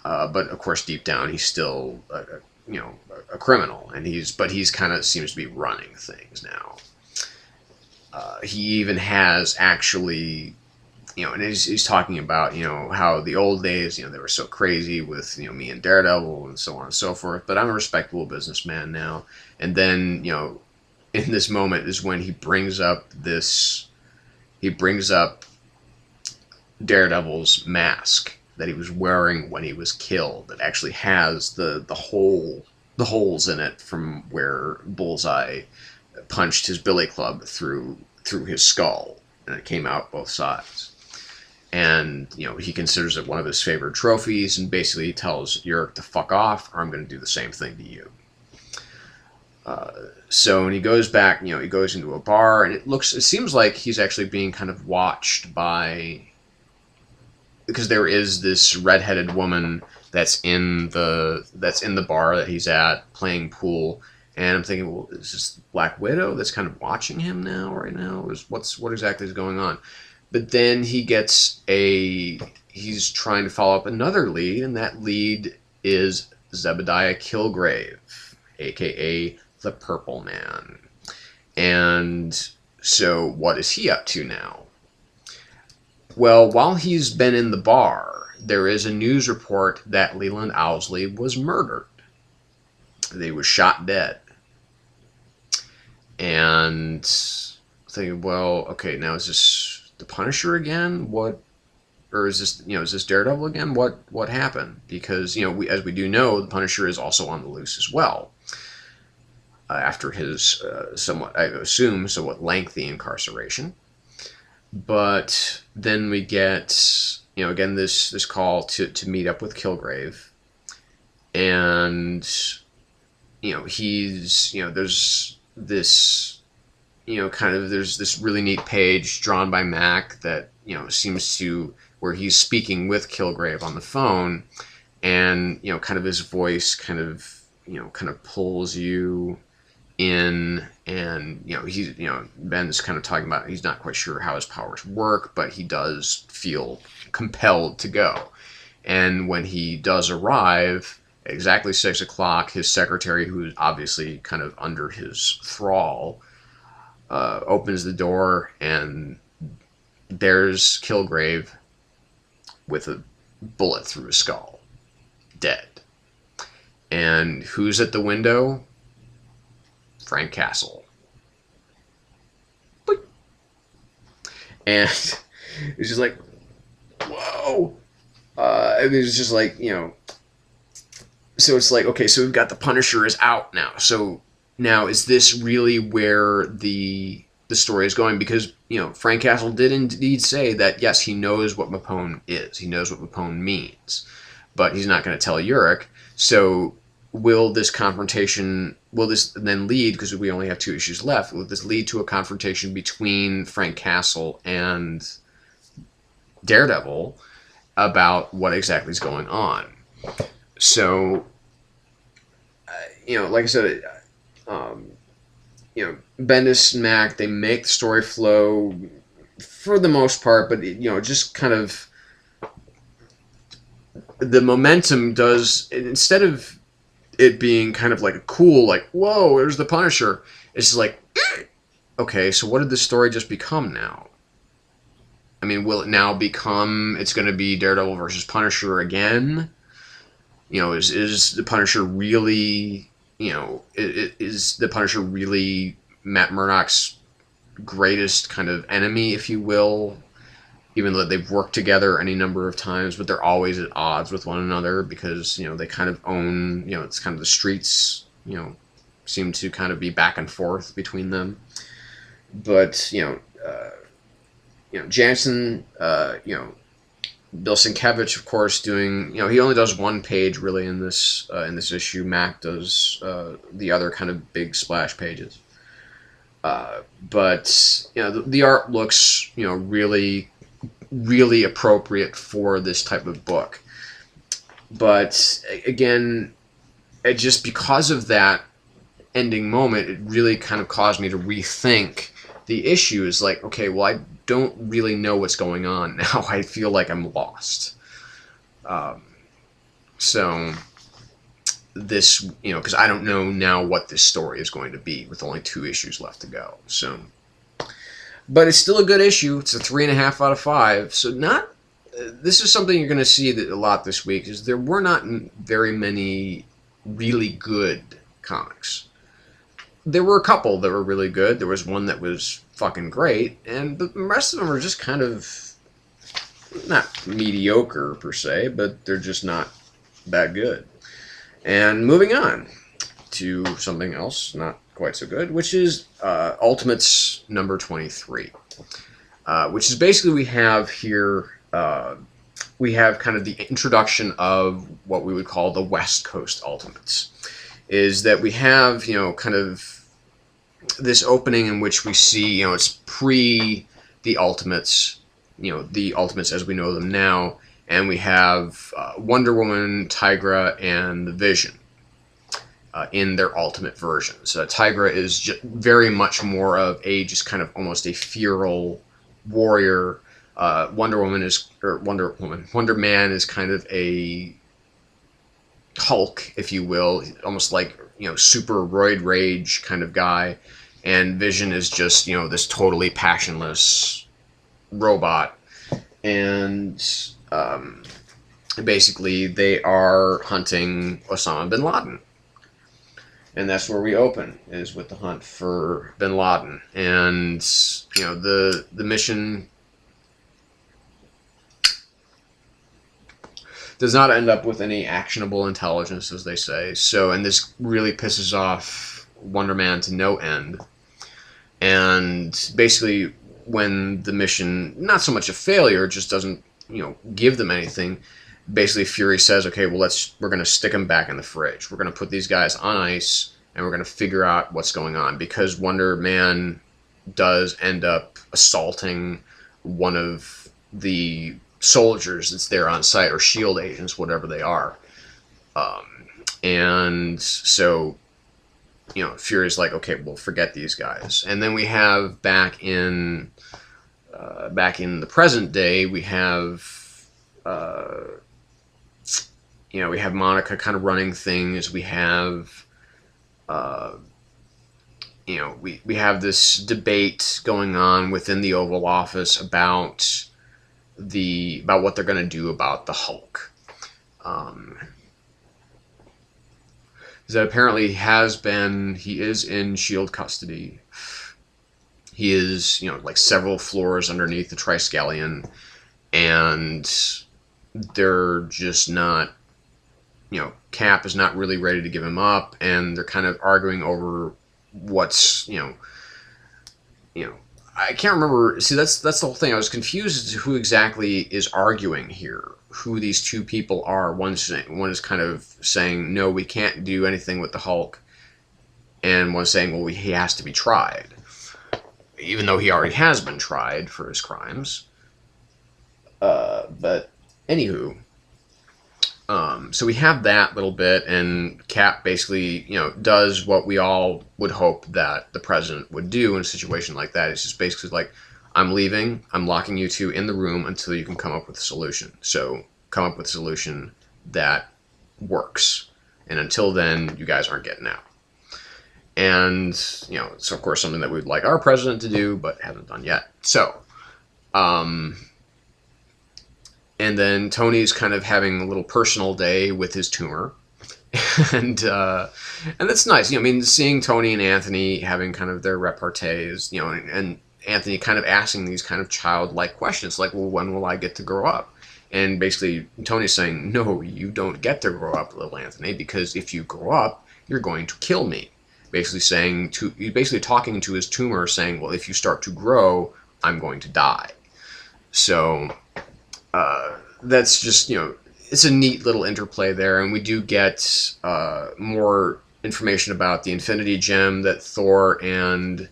but of course deep down he's still a criminal, and he's kind of seems to be running things now. He even has actually, and he's talking about, how the old days, they were so crazy with, me and Daredevil and so on and so forth, but I'm a respectable businessman now. And then, in this moment is when he brings up Daredevil's mask that he was wearing when he was killed, that actually has the holes in it from where Bullseye punched his billy club through his skull, and it came out both sides. And, he considers it one of his favorite trophies, and basically tells Urich to fuck off, or I'm going to do the same thing to you. So when he goes back, he goes into a bar, and it seems like he's actually being kind of watched because there is this redheaded woman that's in the bar that he's at playing pool. And I'm thinking, well, is this Black Widow that's kind of watching him right now? What exactly is going on? But then he's trying to follow up another lead, and that lead is Zebediah Kilgrave, aka the Purple Man. And so what is he up to now? Well, while he's been in the bar, there is a news report that Leland Owsley was murdered. They was shot dead. And thinking, well, okay, now is this the Punisher again? Or is this Daredevil again? What happened? Because, as we do know, the Punisher is also on the loose as well. After his somewhat lengthy incarceration. But then we get, again, this call to meet up with Kilgrave. And, there's this, there's this really neat page drawn by Mac that, seems to, where he's speaking with Kilgrave on the phone, and, kind of his voice kind of kind of pulls you in, and Ben's kind of talking about he's not quite sure how his powers work, but he does feel compelled to go. And when he does arrive at exactly 6 o'clock, his secretary, who's obviously kind of under his thrall, opens the door, and there's Kilgrave with a bullet through his skull, dead. And who's at the window? Frank Castle. Boing. And it's just like, whoa. And it's just like, so it's like, okay, so we've got the Punisher is out now. So now is this really where the story is going? Because, Frank Castle did indeed say that, yes, he knows what Mapone is. He knows what Mapone means. But he's not going to tell Urich. So will this then lead, because we only have 2 issues left, will this lead to a confrontation between Frank Castle and Daredevil about what exactly is going on? So, like I said, Bendis and Mack, they make the story flow for the most part, but, just kind of the momentum does, instead of it being kind of like a cool, like, whoa, there's the Punisher, it's just like, okay, so what did this story just become now? I mean, will it now become, it's going to be Daredevil versus Punisher again? Is the Punisher really, is the Punisher really Matt Murdock's greatest kind of enemy, if you will? Even though they've worked together any number of times, but they're always at odds with one another because, they kind of own, it's kind of the streets, seem to kind of be back and forth between them. But, Jansen, Bill Sienkiewicz, of course, doing, he only does 1 page really in this issue. Mack does the other kind of big splash pages. But, the art looks, really appropriate for this type of book. But again, just because of that ending moment, it really kind of caused me to rethink the issue. Is like, okay, well, I don't really know what's going on now. I feel like I'm lost. So this, because I don't know now what this story is going to be with only 2 issues left to go. So, but it's still a good issue. It's a 3.5 out of 5. So this is something you're going to see a lot this week, is there were not very many really good comics. There were a couple that were really good. There was one that was fucking great, and the rest of them are just kind of not mediocre per se, but they're just not that good. And moving on to something else not quite so good, which is Ultimates number 23, which is basically we have here, we have kind of the introduction of what we would call the West Coast Ultimates. Is that we have, kind of this opening in which we see, it's pre the Ultimates, the Ultimates as we know them now, and we have Wonder Woman, Tigra, and the Vision in their ultimate versions. Tigra is very much more of a just kind of almost a feral warrior. Wonder Man is kind of a Hulk, if you will, almost like super roid rage kind of guy, and Vision is just this totally passionless robot, and basically they are hunting Osama bin Laden. And that's where we open, is with the hunt for bin Laden. And, the mission does not end up with any actionable intelligence, as they say. So, and this really pisses off Wonder Man to no end. And basically, when the mission, not so much a failure, just doesn't, give them anything, basically Fury says, okay, well, we're going to stick them back in the fridge. We're going to put these guys on ice, and we're going to figure out what's going on. Because Wonder Man does end up assaulting one of the soldiers that's there on site, or SHIELD agents, whatever they are. And so, Fury's like, okay, well, forget these guys. And then we have back in the present day, we have we have Monica kind of running things. We have we have this debate going on within the Oval Office about what they're going to do about the Hulk. That apparently he is in SHIELD custody. He is, like several floors underneath the Triskelion, and they're just not, Cap is not really ready to give him up, and they're kind of arguing over what's, I can't remember. See, that's the whole thing. I was confused as to who exactly is arguing here. Who these two people are. One is kind of saying, no, we can't do anything with the Hulk, and one's saying, well, he has to be tried, even though he already has been tried for his crimes. But anywho, so we have that little bit, and Cap basically, does what we all would hope that the president would do in a situation like that. It's just basically like, I'm leaving, I'm locking you two in the room until you can come up with a solution. So come up with a solution that works. And until then, you guys aren't getting out. And, it's of course something that we'd like our president to do, but haven't done yet. So, and then Tony's kind of having a little personal day with his tumor. And that's nice. Seeing Tony and Anthony having kind of their repartees, and Anthony kind of asking these kind of childlike questions, like, well, when will I get to grow up? And basically Tony's saying, no, you don't get to grow up, little Anthony, because if you grow up, you're going to kill me. Basically talking to his tumor, saying, well, if you start to grow, I'm going to die. So that's just, it's a neat little interplay there, and we do get more information about the Infinity Gem that Thor and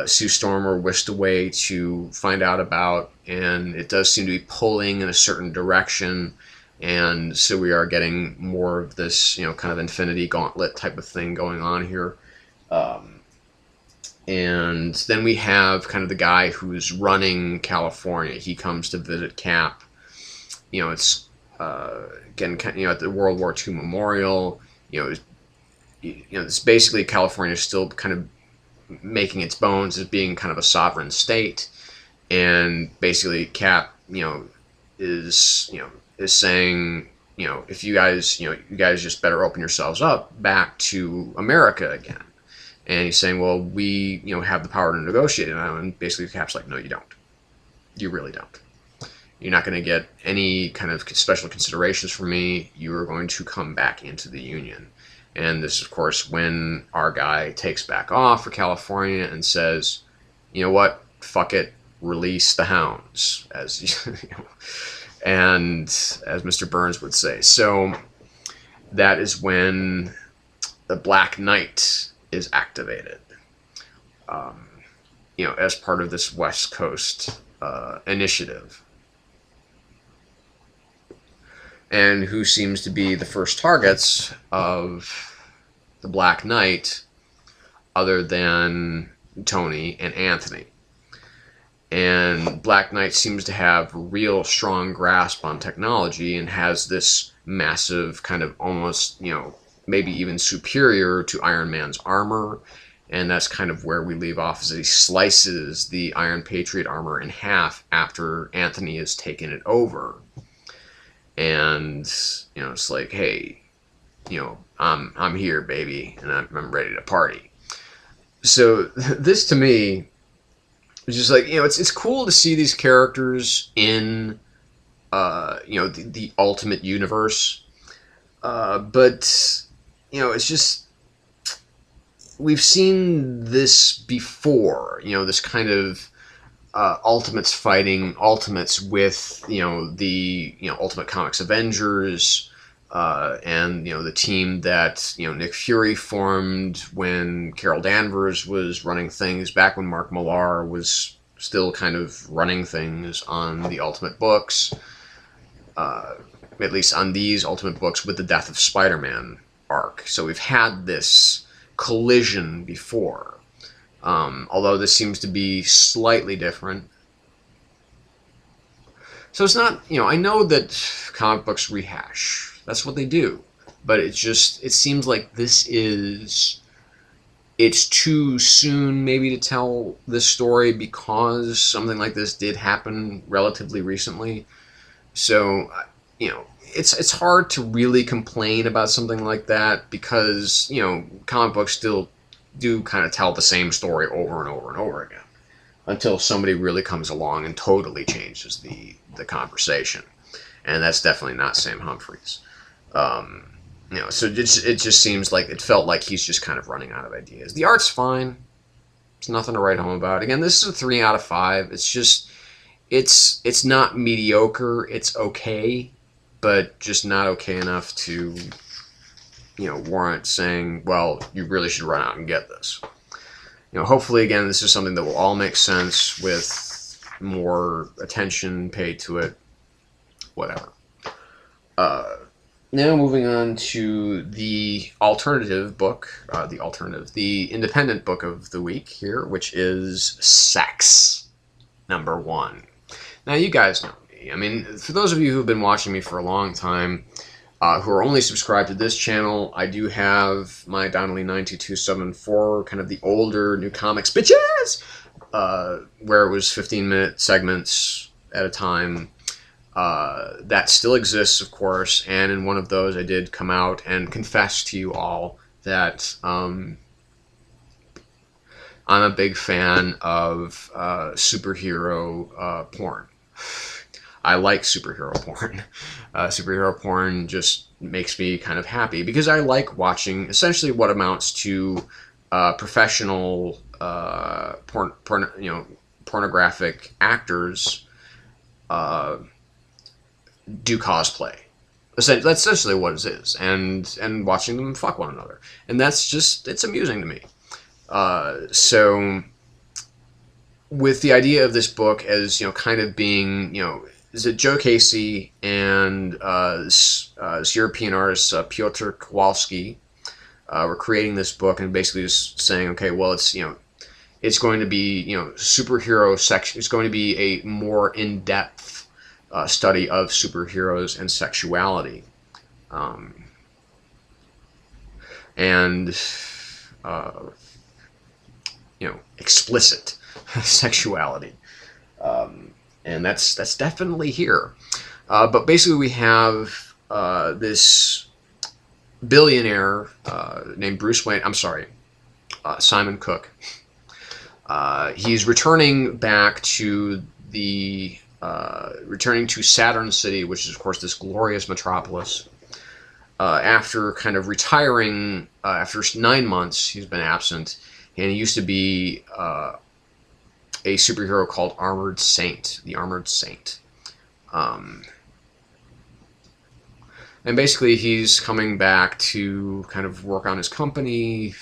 Sue Storm were whisked away to find out about, and it does seem to be pulling in a certain direction, and so we are getting more of this, kind of Infinity Gauntlet type of thing going on here. And then we have kind of the guy who's running California. He comes to visit Cap. It's again, at the World War II Memorial. It's basically California still kind of making its bones as being kind of a sovereign state, and basically Cap, is saying, if you guys just better open yourselves up back to America again. And he's saying, well, we, have the power to negotiate now. And basically Cap's like, no, you don't. You really don't. You're not going to get any kind of special considerations from me. You are going to come back into the Union. And this is, of course, when our guy takes back off for California and says, you know what, fuck it, release the hounds, and as Mr. Burns would say. So that is when the Black Knight is activated, as part of this West Coast initiative. And who seems to be the first targets of the Black Knight other than Tony and Anthony. And Black Knight seems to have a real strong grasp on technology and has this massive kind of almost, maybe even superior to Iron Man's armor. And that's kind of where we leave off, as he slices the Iron Patriot armor in half after Anthony has taken it over. And, it's like, hey, I'm here, baby, and I'm ready to party. So this to me is just like, it's cool to see these characters in, the Ultimate Universe. But, it's just, we've seen this before, this kind of Ultimates fighting Ultimates with, the, Ultimate Comics Avengers, and, the team that, Nick Fury formed when Carol Danvers was running things, back when Mark Millar was still kind of running things on the Ultimate books, at least on these Ultimate books with the death of Spider-Man. arc. So we've had this collision before, although this seems to be slightly different. So it's not, I know that comic books rehash. That's what they do. But it seems like it's too soon maybe to tell this story because something like this did happen relatively recently. So, it's hard to really complain about something like that because, comic books still do kind of tell the same story over and over and over again until somebody really comes along and totally changes the conversation. And that's definitely not Sam Humphries. So it just seems like it felt like he's just kind of running out of ideas. The art's fine. It's nothing to write home about. Again, this is a 3 out of 5. It's just, it's not mediocre. It's okay, but just not okay enough to, warrant saying, well, you really should run out and get this. Hopefully, again, this is something that will all make sense with more attention paid to it. Whatever. Now moving on to the alternative book, the independent book of the week here, which is Sex, #1. Now, you guys know me. I mean, for those of you who have been watching me for a long time, who are only subscribed to this channel, I do have my Donnelly 92274, kind of the older New Comics bitches, where it was 15-minute segments at a time. That still exists, of course, and in one of those I did come out and confess to you all that I'm a big fan of superhero porn. I like superhero porn. Superhero porn just makes me kind of happy because I like watching essentially what amounts to professional pornographic actors do cosplay. That's essentially what it is, and watching them fuck one another, and it's amusing to me. So with the idea of this book as kind of being is it Joe Casey and this European artist Piotr Kowalski were creating this book and basically just saying, okay, well, it's going to be superhero section. It's going to be a more in-depth study of superheroes and sexuality, and explicit sexuality, and that's definitely here. But basically, we have this billionaire named Bruce Wayne. I'm sorry, Simon Cook. He's returning back to Saturn City, which is, of course, this glorious metropolis. After kind of retiring, after 9 months, he's been absent, and he used to be a superhero called Armored Saint, the Armored Saint. And basically, he's coming back to kind of work on his company,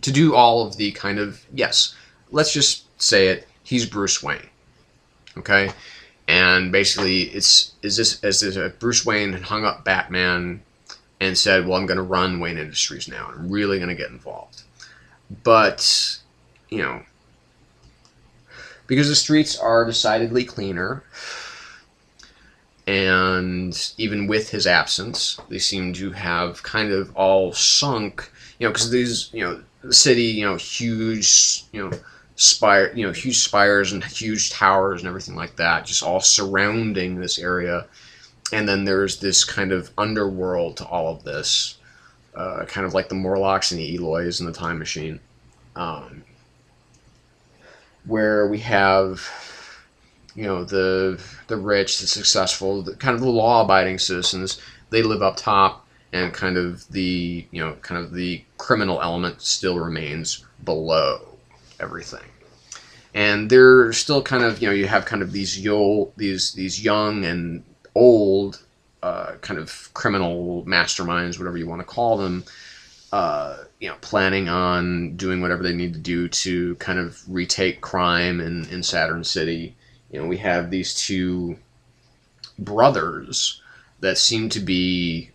to do all of the kind of, yes, let's just say it, he's Bruce Wayne. Okay? And basically, it's as if Bruce Wayne had hung up Batman and said, well, I'm going to run Wayne Industries now. I'm really going to get involved. But, because the streets are decidedly cleaner, and even with his absence, they seem to have kind of all sunk, because these, the city, huge, huge spires and huge towers and everything like that, just all surrounding this area. And then there's this kind of underworld to all of this, kind of like the Morlocks and the Eloys in the Time Machine, where we have, the rich, the successful, kind of the law-abiding citizens. They live up top, and kind of the criminal element still remains below everything. And they're still kind of, you have kind of these young and old kind of criminal masterminds, whatever you want to call them, planning on doing whatever they need to do to kind of retake crime in Saturn City. We have these two brothers that seem to be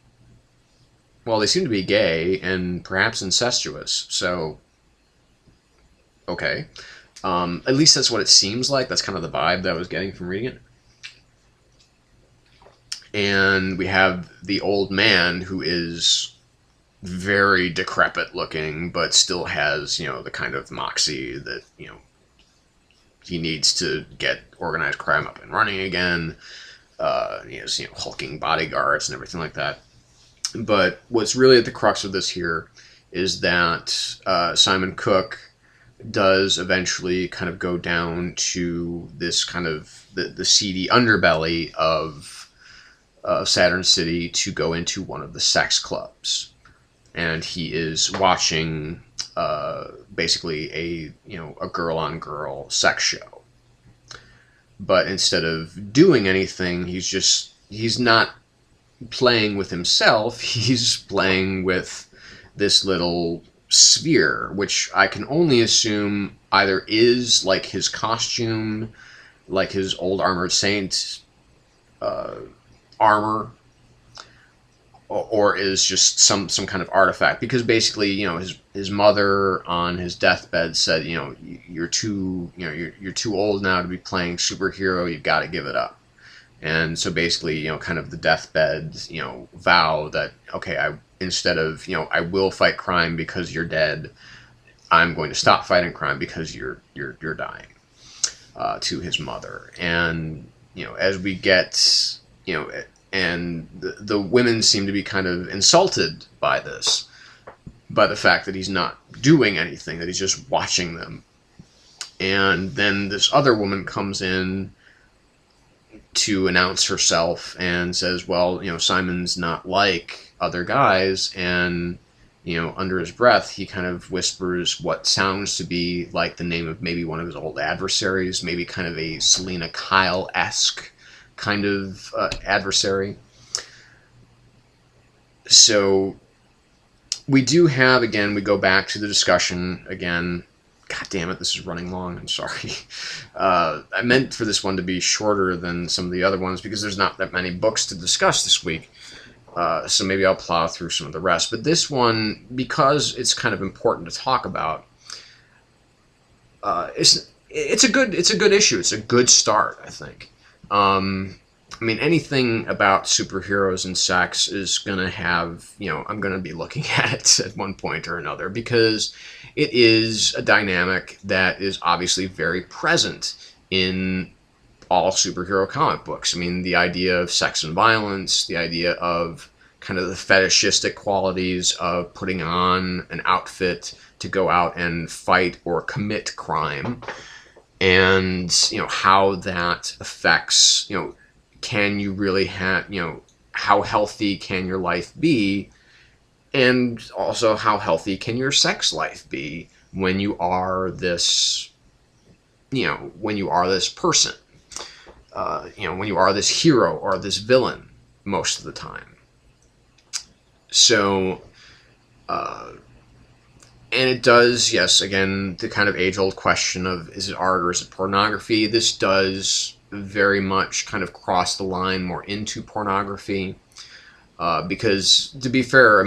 well, they seem to be gay and perhaps incestuous. So, okay. At least that's what it seems like. That's kind of the vibe that I was getting from reading it. And we have the old man who is very decrepit looking, but still has, the kind of moxie that, he needs to get organized crime up and running again. He has, hulking bodyguards and everything like that. But what's really at the crux of this here is that Simon Cook does eventually kind of go down to this kind of the seedy underbelly of Saturn City to go into one of the sex clubs. And he is watching basically a girl-on-girl sex show. But instead of doing anything, he's not playing with himself, he's playing with this little sphere, which I can only assume either is like his costume, like his old Armored Saint armor, or is just some kind of artifact. Because basically, his mother on his deathbed said, you're too old now to be playing superhero. You've got to give it up. And so basically, kind of the deathbed, vow that, okay, instead of, I will fight crime because you're dead, I'm going to stop fighting crime because you're dying, to his mother. And, as we get, and the women seem to be kind of insulted by this, by the fact that he's not doing anything, that he's just watching them. And then this other woman comes in to announce herself and says, well, Simon's not like other guys. And, under his breath, he kind of whispers what sounds to be like the name of maybe one of his old adversaries, maybe kind of a Selena Kyle-esque kind of adversary. So we do have, again, we go back to the discussion again. God damn it, this is running long. I'm sorry. I meant for this one to be shorter than some of the other ones because there's not that many books to discuss this week. So maybe I'll plow through some of the rest. But this one, because it's kind of important to talk about, it's a good issue. It's a good start, I think. Anything about superheroes and sex is going to have, I'm going to be looking at it at one point or another because it is a dynamic that is obviously very present in all superhero comic books. The idea of sex and violence, the idea of kind of the fetishistic qualities of putting on an outfit to go out and fight or commit crime, and, how that affects, can you really have, how healthy can your life be? And also, how healthy can your sex life be when you are this, when you are this person, when you are this hero or this villain most of the time. So, and it does, yes, again, the kind of age-old question of, is it art or is it pornography? This does very much kind of cross the line more into pornography. Because, to be fair,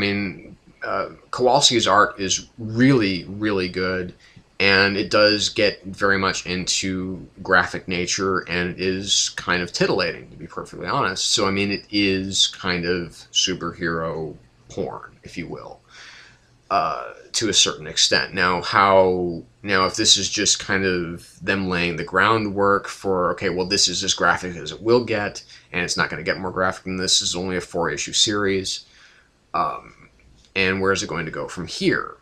Kowalski's art is really, really good, and it does get very much into graphic nature, and it is kind of titillating, to be perfectly honest. So, it is kind of superhero porn, if you will, to a certain extent. Now, if this is just kind of them laying the groundwork for, okay, well, this is as graphic as it will get, and it's not going to get more graphic than this. This is only a 4-issue series. And where is it going to go from here?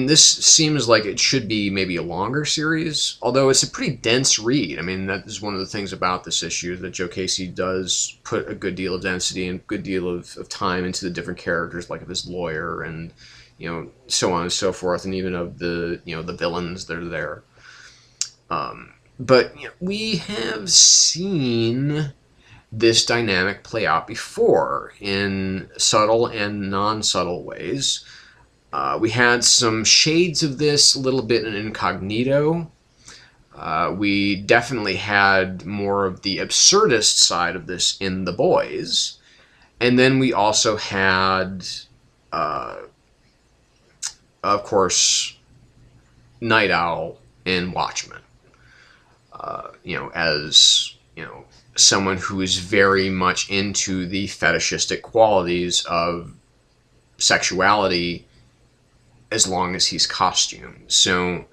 This seems like it should be maybe a longer series, although it's a pretty dense read. That is one of the things about this issue, that Joe Casey does put a good deal of density and a good deal of time into the different characters, like of his lawyer and, so on and so forth, and even of the, the villains that are there. But we have seen this dynamic play out before in subtle and non-subtle ways. We had some shades of this a little bit in Incognito. We definitely had more of the absurdist side of this in The Boys. And then we also had, uh, of course, Night Owl in Watchmen. As someone who is very much into the fetishistic qualities of sexuality, as long as he's costumed. So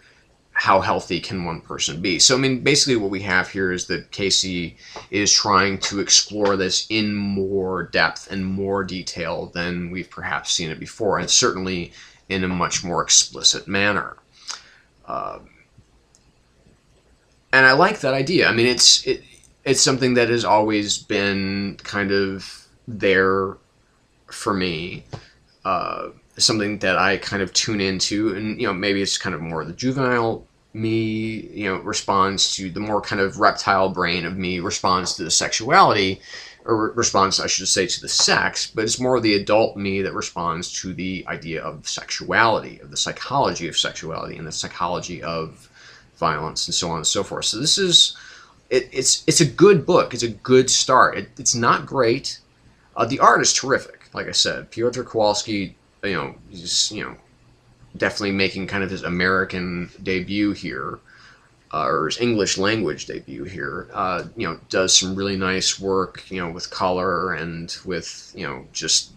how healthy can one person be? So, I mean, basically what we have here is that Casey is trying to explore this in more depth and more detail than we've perhaps seen it before, and certainly in a much more explicit manner. Uh, and I like that idea. I mean, it's something that has always been kind of there for me. Something that I kind of tune into, and maybe it's kind of more the juvenile me, responds to the more kind of reptile brain of me responds to the sexuality, or responds, I should say, to the sex, but it's more the adult me that responds to the idea of sexuality, of the psychology of sexuality, and the psychology of violence, and so on and so forth. So this is, it's a good book. It's a good start. It's not great. The art is terrific. Like I said, Piotr Kowalski, he's, definitely making kind of his American debut here, or his English language debut here. Does some really nice work, with color and with, just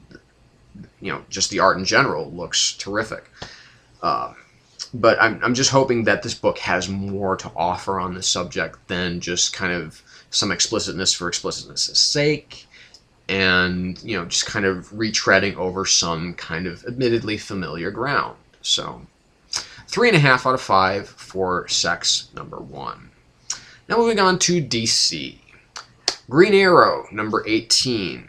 the art in general looks terrific. But I'm just hoping that this book has more to offer on this subject than just kind of some explicitness for explicitness' sake, and just kind of retreading over some kind of admittedly familiar ground. So 3.5 out of 5 for Sex number 1. Now moving on to DC. Green Arrow number 18.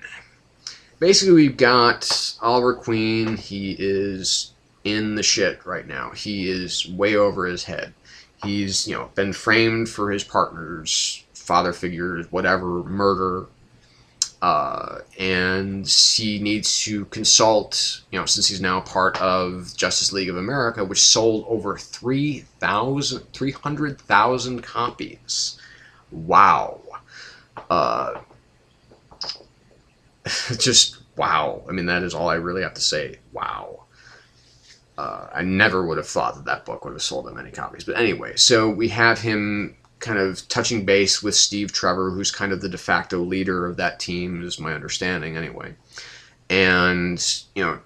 Basically we've got Oliver Queen. He is in the shit right now. He is way over his head. He's been framed for his partner's father figure, whatever, murder. And he needs to consult, since he's now part of Justice League of America, which sold over 300,000 copies. Wow. Just wow. I mean, that is all I really have to say. Wow. I never would have thought that book would have sold that many copies. But anyway, so we have him kind of touching base with Steve Trevor, who's kind of the de facto leader of that team, is my understanding anyway. And, to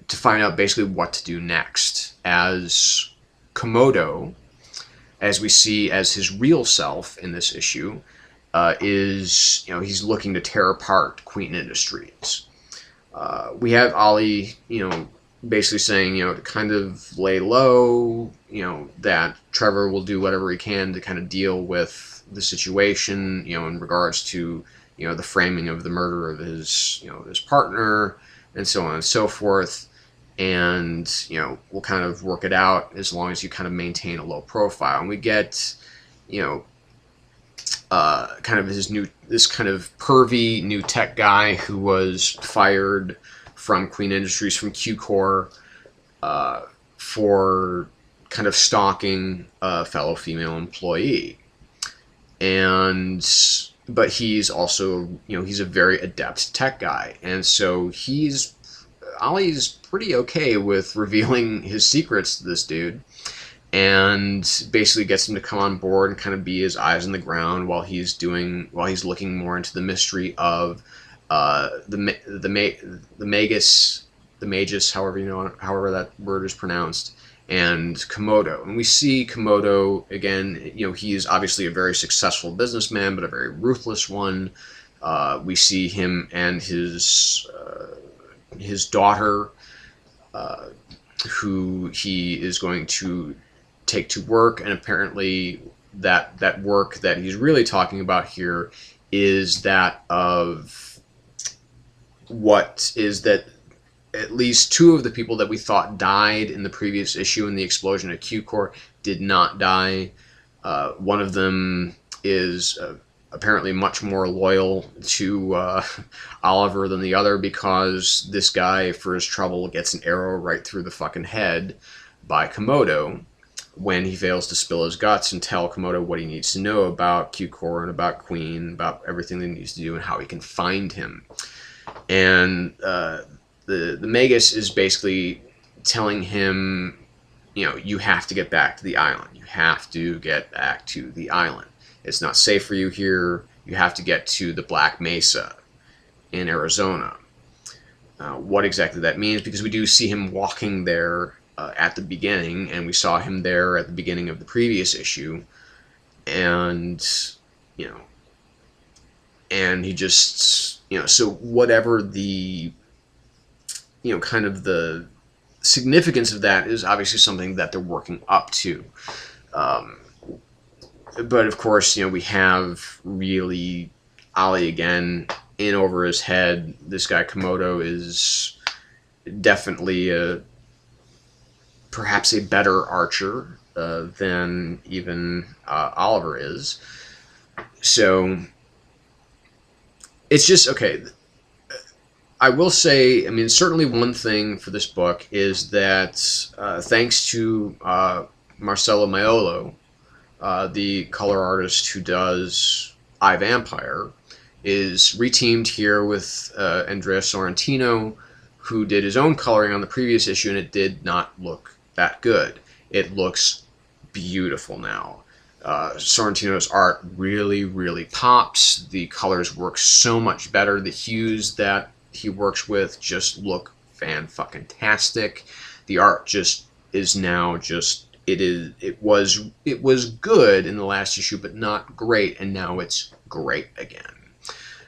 find out basically what to do next. As Komodo, as we see as his real self in this issue, is, he's looking to tear apart Queen Industries. We have Ollie, basically saying, to kind of lay low, that Trevor will do whatever he can to kind of deal with the situation, in regards to, the framing of the murder of his, his partner, and so on and so forth. And, we'll kind of work it out as long as you kind of maintain a low profile. And we get, kind of this kind of pervy new tech guy who was fired from Queen Industries, from Q-Corps, for kind of stalking a fellow female employee. But he's also, he's a very adept tech guy. And so Ollie's pretty okay with revealing his secrets to this dude, and basically gets him to come on board and kind of be his eyes on the ground while he's looking more into the mystery of the Magus, however that word is pronounced, and Komodo. And we see Komodo again. He is obviously a very successful businessman, but a very ruthless one. We see him and his daughter, who he is going to take to work, and apparently that work that he's really talking about here is that of what is that at least 2 of the people that we thought died in the previous issue in the explosion at Q-Corps did not die. One of them is apparently much more loyal to Oliver than the other, because this guy, for his trouble, gets an arrow right through the fucking head by Komodo when he fails to spill his guts and tell Komodo what he needs to know about Q-Corps and about Queen, about everything that he needs to do and how he can find him. And the Magus is basically telling him, you have to get back to the island. You have to get back to the island. It's not safe for you here. You have to get to the Black Mesa in Arizona. What exactly that means, because we do see him walking there at the beginning, and we saw him there at the beginning of the previous issue, and and he just, so whatever the, kind of the significance of that is obviously something that they're working up to. But of course, we have really Ali again in over his head. This guy Komodo is definitely perhaps a better archer than even Oliver is. So it's just, okay, I will say, certainly one thing for this book is that thanks to Marcelo Maiolo, the color artist who does I, Vampire, is reteamed here with Andrea Sorrentino, who did his own coloring on the previous issue, and it did not look that good. It looks beautiful now. Sorrentino's art really, really pops. The colors work so much better. The hues that he works with just look fan-fucking-tastic. The art just is now just, it was good in the last issue, but not great, and now it's great again.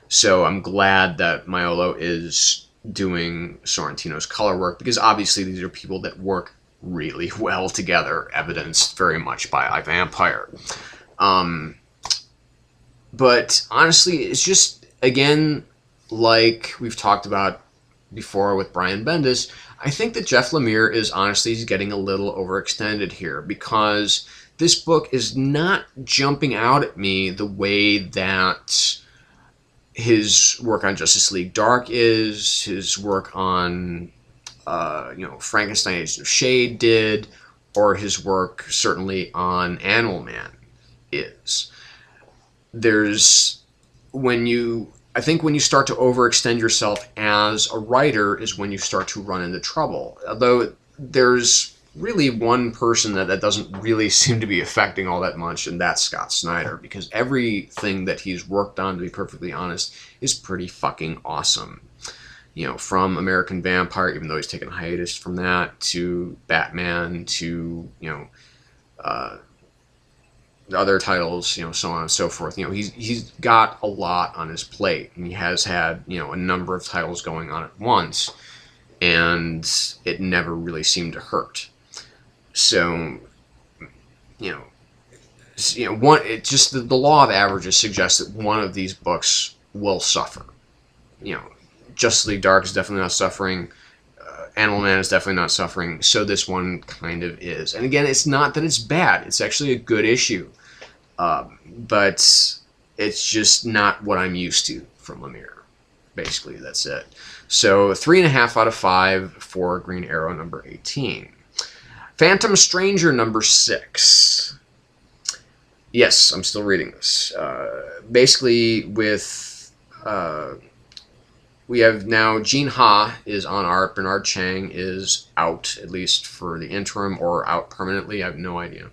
So I'm glad that Maiolo is doing Sorrentino's color work, because obviously these are people that work really well together, evidenced very much by I, Vampire. But honestly, it's just, again, like we've talked about before with Brian Bendis, I think that Jeff Lemire is honestly getting a little overextended here, because this book is not jumping out at me the way that his work on Justice League Dark is, his work on Frankenstein Agents of Shade did, or his work certainly on Animal Man is. I think when you start to overextend yourself as a writer is when you start to run into trouble. Although there's really one person that doesn't really seem to be affecting all that much, and that's Scott Snyder, because everything that he's worked on, to be perfectly honest, is pretty fucking awesome. From American Vampire, even though he's taken a hiatus from that, to Batman, to, other titles, so on and so forth. He's got a lot on his plate, and he has had, a number of titles going on at once, and it never really seemed to hurt. So, it just, the law of averages suggests that one of these books will suffer. Justice League Dark is definitely not suffering. Animal Man is definitely not suffering. So this one kind of is. And again, it's not that it's bad. It's actually a good issue. But it's just not what I'm used to from Lemire. Basically, that's it. So 3.5 out of 5 for Green Arrow number 18. Phantom Stranger number 6. Yes, I'm still reading this. Basically, with... we have now Gene Ha is on art. Bernard Chang is out, at least for the interim, or out permanently. I have no idea.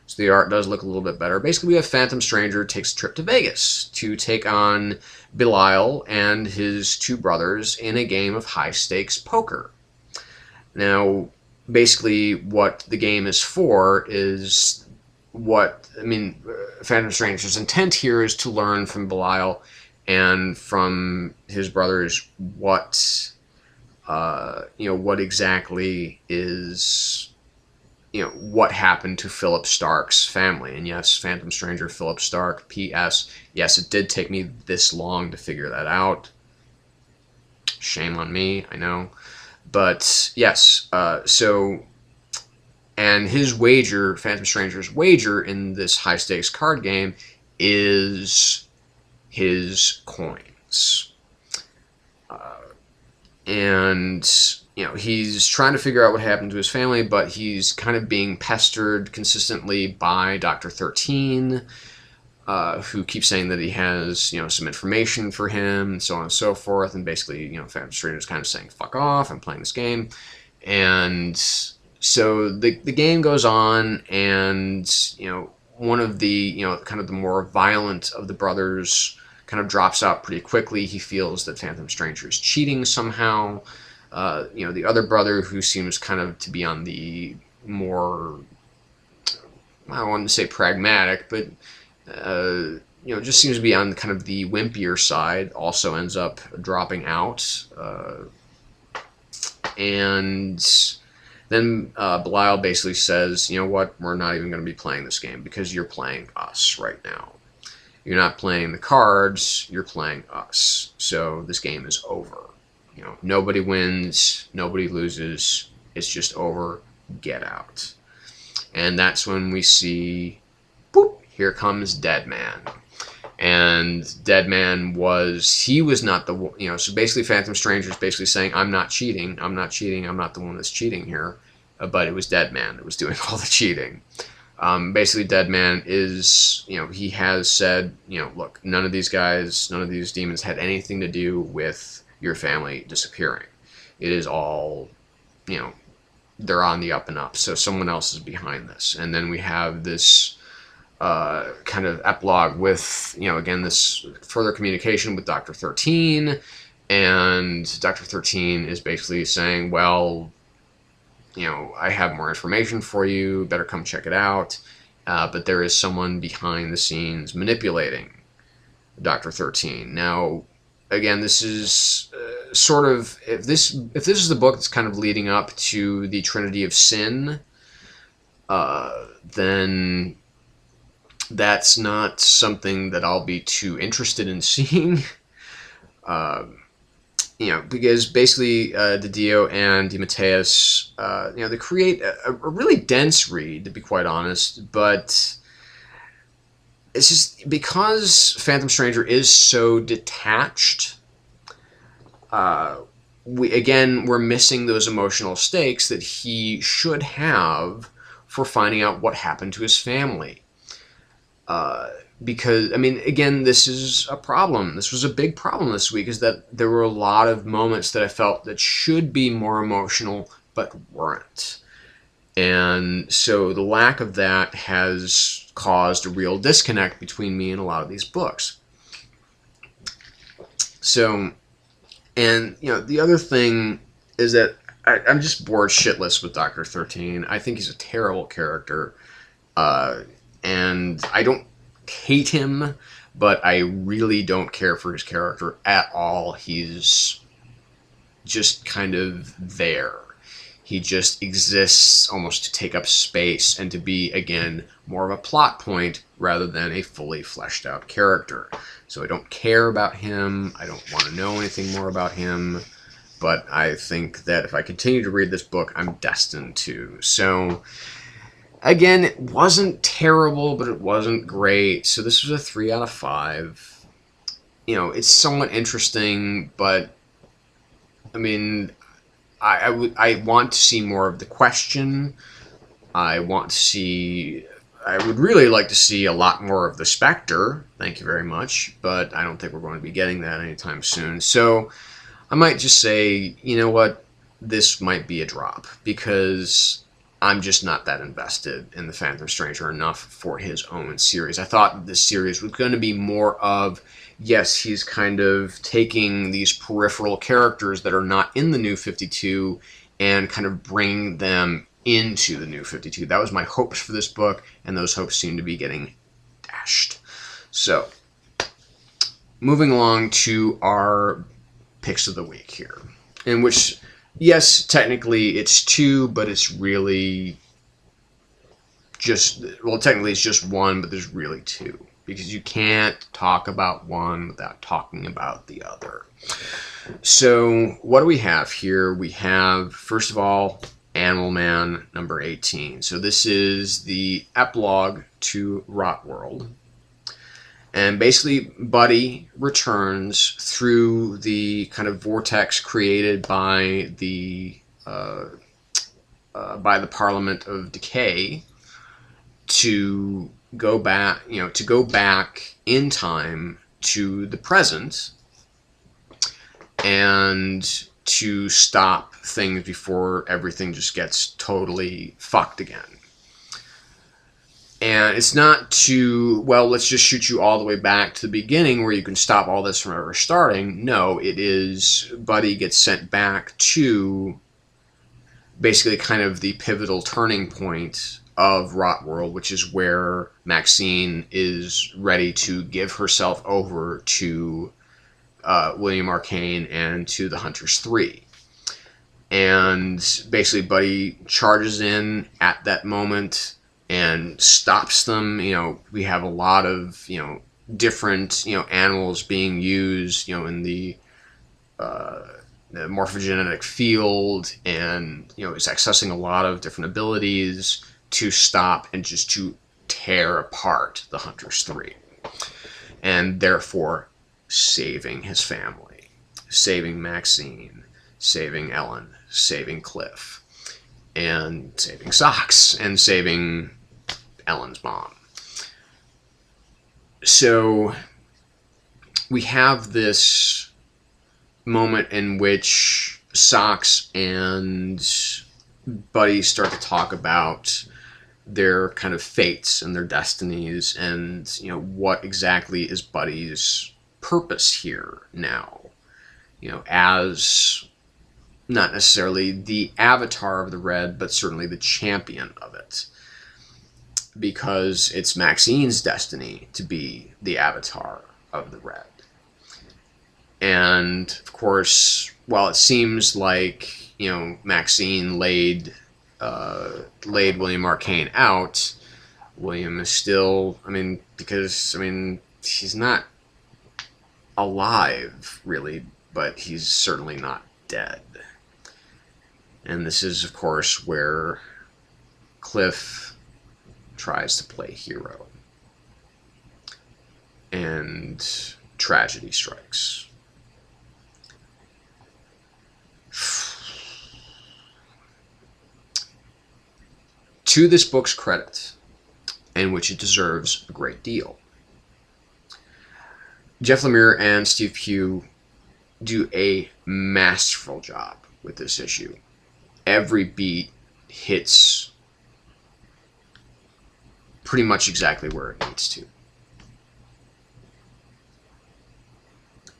So the art does look a little bit better. Basically, we have Phantom Stranger takes a trip to Vegas to take on Belial and his two brothers in a game of high-stakes poker. Now, basically, what the game is for is Phantom Stranger's intent here is to learn from Belial and from his brothers what exactly is, what happened to Philip Stark's family. And yes, Phantom Stranger, Philip Stark, P.S. Yes, it did take me this long to figure that out. Shame on me, I know. But yes, and his wager, Phantom Stranger's wager in this high-stakes card game is his coins. And he's trying to figure out what happened to his family, but he's kind of being pestered consistently by Dr. 13, who keeps saying that he has, some information for him, and so on and so forth. And basically, Phantom Stranger is kind of saying, "Fuck off! I'm playing this game." And so the game goes on, and one of the kind of the more violent of the brothers kind of drops out pretty quickly. He feels that Phantom Stranger is cheating somehow. The other brother, who seems kind of to be on the more, I don't want to say pragmatic, but just seems to be on kind of the wimpier side, also ends up dropping out. And then Belial basically says, "You know what, we're not even going to be playing this game because you're playing us right now. You're not playing the cards, you're playing us. So this game is over. Nobody wins, nobody loses, it's just over, get out." And that's when we see, boop, here comes Deadman. And Deadman was not the, so basically Phantom Stranger is basically saying, I'm not cheating, I'm not the one that's cheating here. But it was Deadman that was doing all the cheating. Basically Deadman is, he has said, look, none of these demons had anything to do with your family disappearing. It is all, they're on the up and up, so someone else is behind this. And then we have this kind of epilogue with, again, this further communication with Dr. 13, and Dr. 13 is basically saying, well, I have more information for you, better come check it out, but there is someone behind the scenes manipulating Dr. 13. Now, again, this is sort of, if this is the book that's kind of leading up to the Trinity of Sin, then that's not something that I'll be too interested in seeing. Because basically DiDio and DeMatteis, they create a really dense read, to be quite honest, but it's just because Phantom Stranger is so detached, we're missing those emotional stakes that he should have for finding out what happened to his family. Because, again, this is a problem. This was a big problem this week, is that there were a lot of moments that I felt that should be more emotional, but weren't. And so the lack of that has caused a real disconnect between me and a lot of these books. So, and, the other thing is that I'm just bored shitless with Dr. 13. I think he's a terrible character. And I don't hate him, but I really don't care for his character at all. He's just kind of there. He just exists almost to take up space and to be, again, more of a plot point rather than a fully fleshed out character. So I don't care about him. I don't want to know anything more about him. But I think that if I continue to read this book, I'm destined to. So, again, it wasn't terrible, but it wasn't great. So this was a 3 out of 5. It's somewhat interesting, but I want to see more of the question. I would really like to see a lot more of the Spectre. Thank you very much. But I don't think we're going to be getting that anytime soon. So I might just say, you know what? This might be a drop, because I'm just not that invested in the Phantom Stranger enough for his own series. I thought this series was going to be more of, yes, he's kind of taking these peripheral characters that are not in the New 52 and kind of bringing them into the New 52. That was my hopes for this book, and those hopes seem to be getting dashed. So, moving along to our picks of the week here, in which, yes, technically it's 2, but it's really technically it's just 1, but there's really 2, because you can't talk about one without talking about the other. So what do we have here? We have, first of all, Animal Man number 18. So this is the epilogue to Rot World. And basically, Buddy returns through the kind of vortex created by the Parliament of Decay to go back, to go back in time to the present and to stop things before everything just gets totally fucked again. And it's not to, well, let's just shoot you all the way back to the beginning where you can stop all this from ever starting. No, it is Buddy gets sent back to basically kind of the pivotal turning point of Rot World, which is where Maxine is ready to give herself over to William Arcane and to the Hunters 3. And basically Buddy charges in at that moment and stops them. We have a lot of, different, animals being used, in the morphogenetic field, and, is accessing a lot of different abilities to stop and just to tear apart the Hunters 3. And therefore saving his family, saving Maxine, saving Ellen, saving Cliff, and saving Socks, and saving Ellen's mom. So we have this moment in which Socks and Buddy start to talk about their kind of fates and their destinies, and what exactly is Buddy's purpose here now, as not necessarily the avatar of the Red, but certainly the champion of it, because it's Maxine's destiny to be the avatar of the Red. And of course, while it seems like Maxine laid William Arcane out, William is still, because he's not alive really, but he's certainly not dead. And this is, of course, where Cliff tries to play hero, and tragedy strikes. To this book's credit, and which it deserves a great deal, Jeff Lemire and Steve Pugh do a masterful job with this issue. Every beat hits pretty much exactly where it needs to.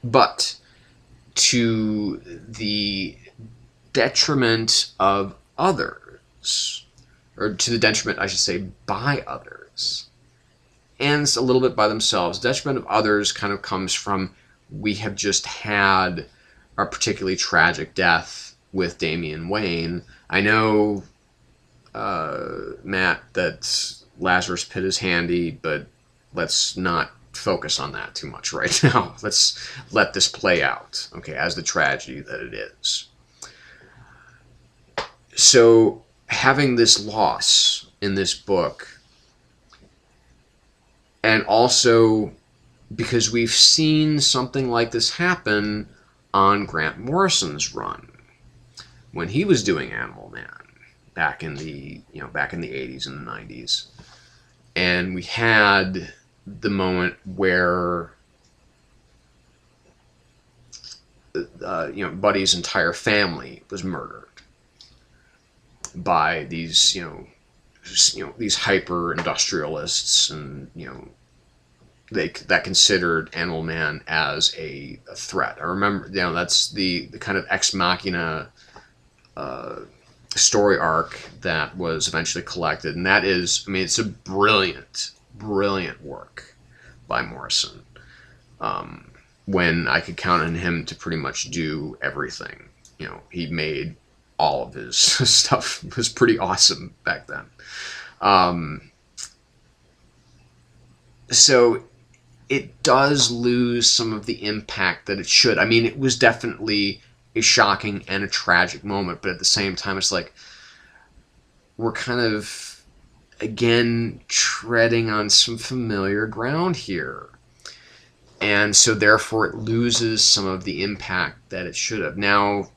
But to the detriment of others, or to the detriment, I should say, by others, and a little bit by themselves. The detriment of others kind of comes from, we have just had a particularly tragic death with Damian Wayne. I know, Matt, that Lazarus Pit is handy, but let's not focus on that too much right now. Let's let this play out, okay, as the tragedy that it is. So having this loss in this book, and also because we've seen something like this happen on Grant Morrison's run when he was doing Animal Man back in the 80s and the 90s. And we had the moment where Buddy's entire family was murdered by these these hyper industrialists, and that considered Animal Man as a threat. I remember, that's the kind of ex machina story arc that was eventually collected, and that is, it's a brilliant work by Morrison. When I could count on him to pretty much do everything, he made all of his stuff was pretty awesome back then. So it does lose some of the impact that it should. It was definitely a shocking and a tragic moment, but at the same time, it's like we're kind of, again, treading on some familiar ground here. And so therefore it loses some of the impact that it should have. Now,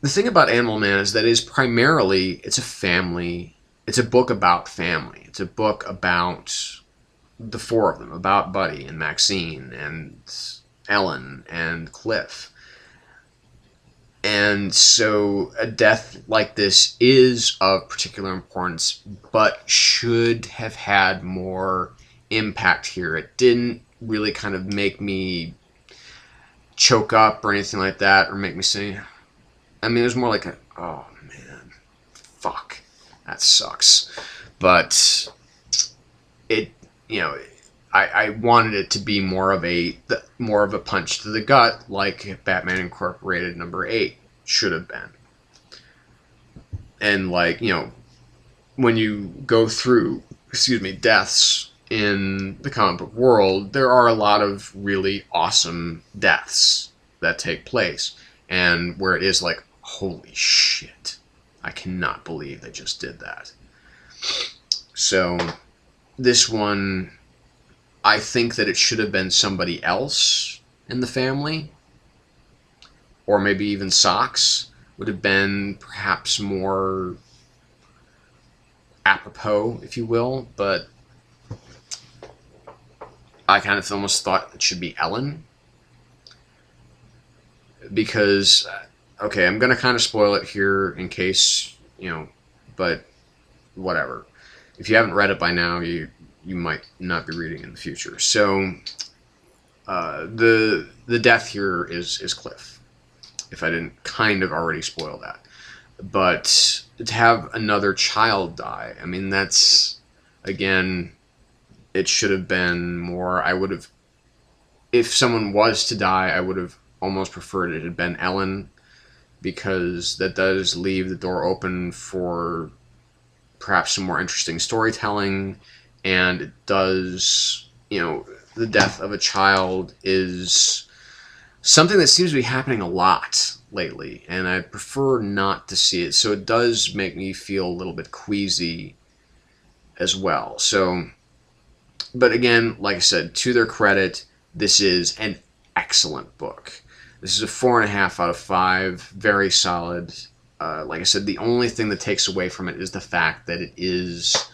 the thing about Animal Man is that it's a family it's a book about family. It's a book about the four of them, about Buddy and Maxine and Ellen and Cliff. And so a death like this is of particular importance, but should have had more impact here. It didn't really kind of make me choke up or anything like that, or make me say, I mean, it was more like oh man, fuck, that sucks. But it, you know, I wanted it to be more of a punch to the gut, like Batman Incorporated #8 should have been. And like, you know, when you go through, deaths in the comic book world, there are a lot of really awesome deaths that take place, and where it is like, holy shit, I cannot believe they just did that. So this one, I think that it should have been somebody else in the family, or maybe even Socks would have been perhaps more apropos, if you will, but I kind of almost thought it should be Ellen. Because, okay, I'm going to kind of spoil it here in case, you know, but whatever. If you haven't read it by now, you might not be reading in the future. So, the death here is Cliff, if I didn't kind of already spoil that. But to have another child die, I mean, that's, again, it should have been more. I would have, if someone was to die, I would have almost preferred it had been Ellen, because that does leave the door open for perhaps some more interesting storytelling, and it does, you know, the death of a child is something that seems to be happening a lot lately, and I prefer not to see it, so it does make me feel a little bit queasy as well. So, but again, like I said, to their credit, this is an excellent book. This is a 4.5 out of 5, very solid. Like I said, the only thing that takes away from it is the fact that it is,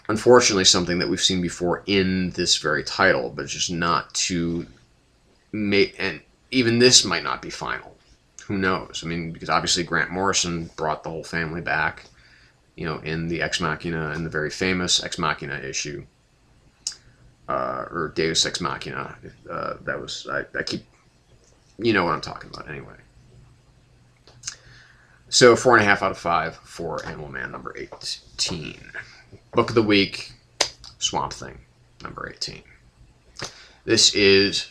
unfortunately, something that we've seen before in this very title, but just not to make, and even this might not be final. Who knows? I mean, because obviously Grant Morrison brought the whole family back, you know, in the Ex Machina, in the very famous Ex Machina issue. Or Deus Ex Machina. That was, I keep, you know what I'm talking about anyway. So 4.5 out of 5 for Animal Man #18. Book of the Week, Swamp Thing #18. This is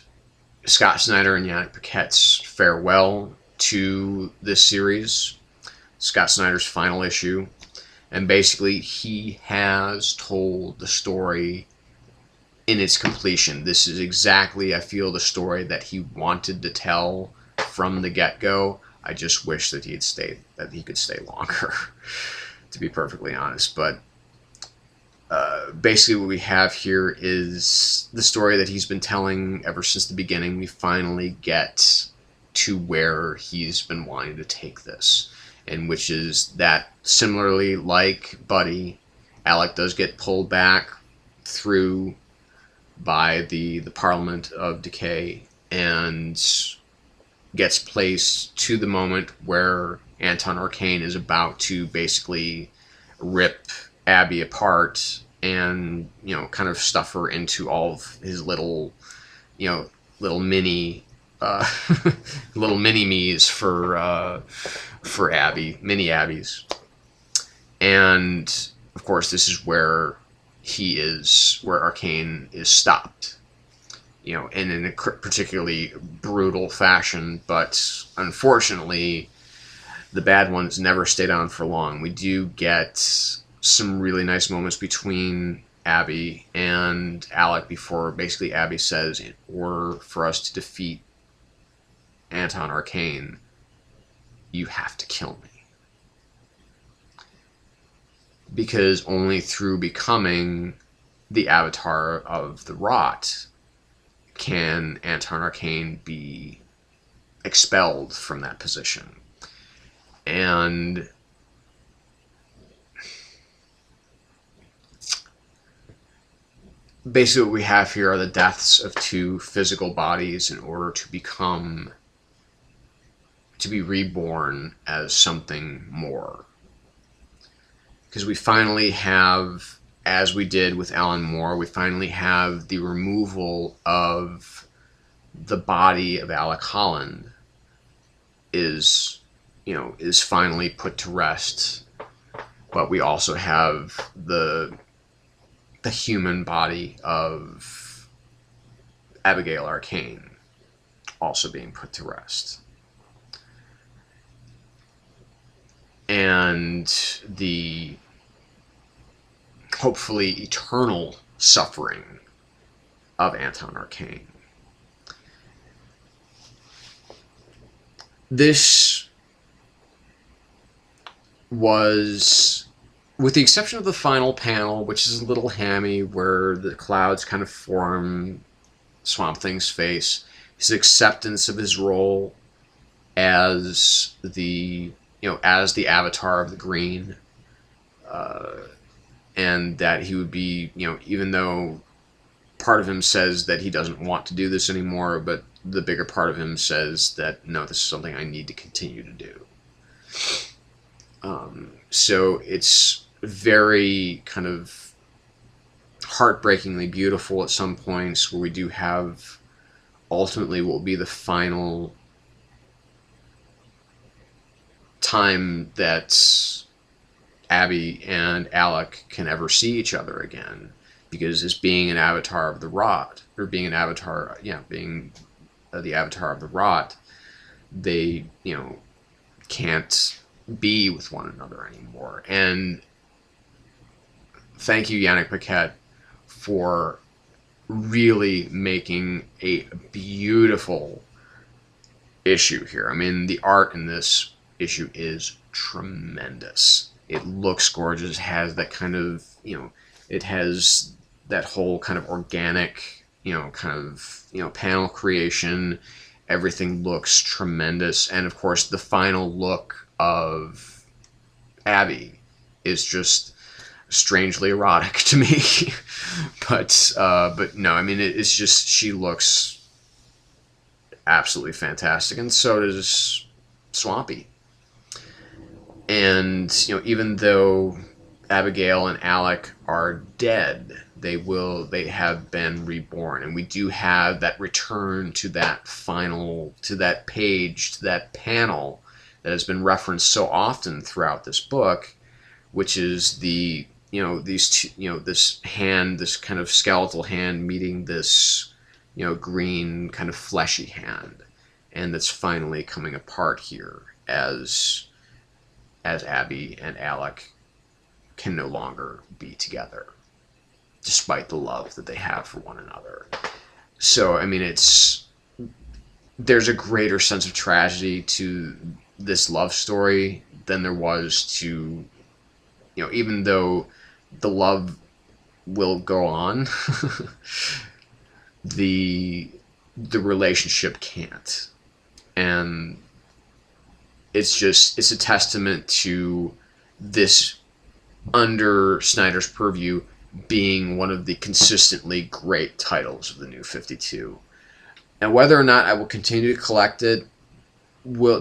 Scott Snyder and Yannick Paquette's farewell to this series. Scott Snyder's final issue. And basically, he has told the story in its completion. This is exactly, I feel, the story that he wanted to tell from the get-go. I just wish that he could stay longer, to be perfectly honest. But basically what we have here is the story that he's been telling ever since the beginning. We finally get to where he's been wanting to take this, and which is that, similarly like Buddy, Alec does get pulled back through by the Parliament of Decay, and gets placed to the moment where Anton Arcane is about to basically rip Abby apart and, you know, kind of stuff her into all of his little, you know, little mini little mini-me's for Abby, mini Abbies. And of course this is where where Arcane is stopped, you know, and in a particularly brutal fashion. But unfortunately, the bad ones never stayed on for long. We do get some really nice moments between Abby and Alec before basically Abby says, in order for us to defeat Anton Arcane, you have to kill me. Because only through becoming the avatar of the Rot can Anton Arcane be expelled from that position. And basically what we have here are the deaths of two physical bodies in order to be reborn as something more. Because we finally have, as we did with Alan Moore, we finally have the removal of the body of Alec Holland is finally put to rest. But we also have the human body of Abigail Arcane also being put to rest. And the hopefully eternal suffering of Anton Arcane. This was, with the exception of the final panel, which is a little hammy, where the clouds kind of form Swamp Thing's face, his acceptance of his role as the avatar of the green, and that he would be, even though part of him says that he doesn't want to do this anymore, but the bigger part of him says that, no, this is something I need to continue to do. So it's very kind of heartbreakingly beautiful at some points, where we do have ultimately what will be the final time that Abby and Alec can ever see each other again, because as being an avatar of the rot, or being an avatar, being the avatar of the rot, they, can't be with one another anymore. And thank you, Yannick Paquette, for really making a beautiful issue here. I mean, the art in this issue is tremendous. It looks gorgeous. It has that kind of, it has that whole kind of organic, panel creation. Everything looks tremendous. And of course, the final look of Abby is just strangely erotic to me. but no, I mean, it's just, she looks absolutely fantastic. And so does Swampy. And, even though Abigail and Alec are dead, they have been reborn. And we do have that return to that to that page, to that panel that has been referenced so often throughout this book, which is the, these two, this hand, this kind of skeletal hand meeting this, green kind of fleshy hand. And that's finally coming apart here as Abby and Alec can no longer be together, despite the love that they have for one another. So, I mean, there's a greater sense of tragedy to this love story than there was to, even though the love will go on, the relationship can't. And it's a testament to this, under Snyder's purview, being one of the consistently great titles of the New 52. And whether or not I will continue to collect it,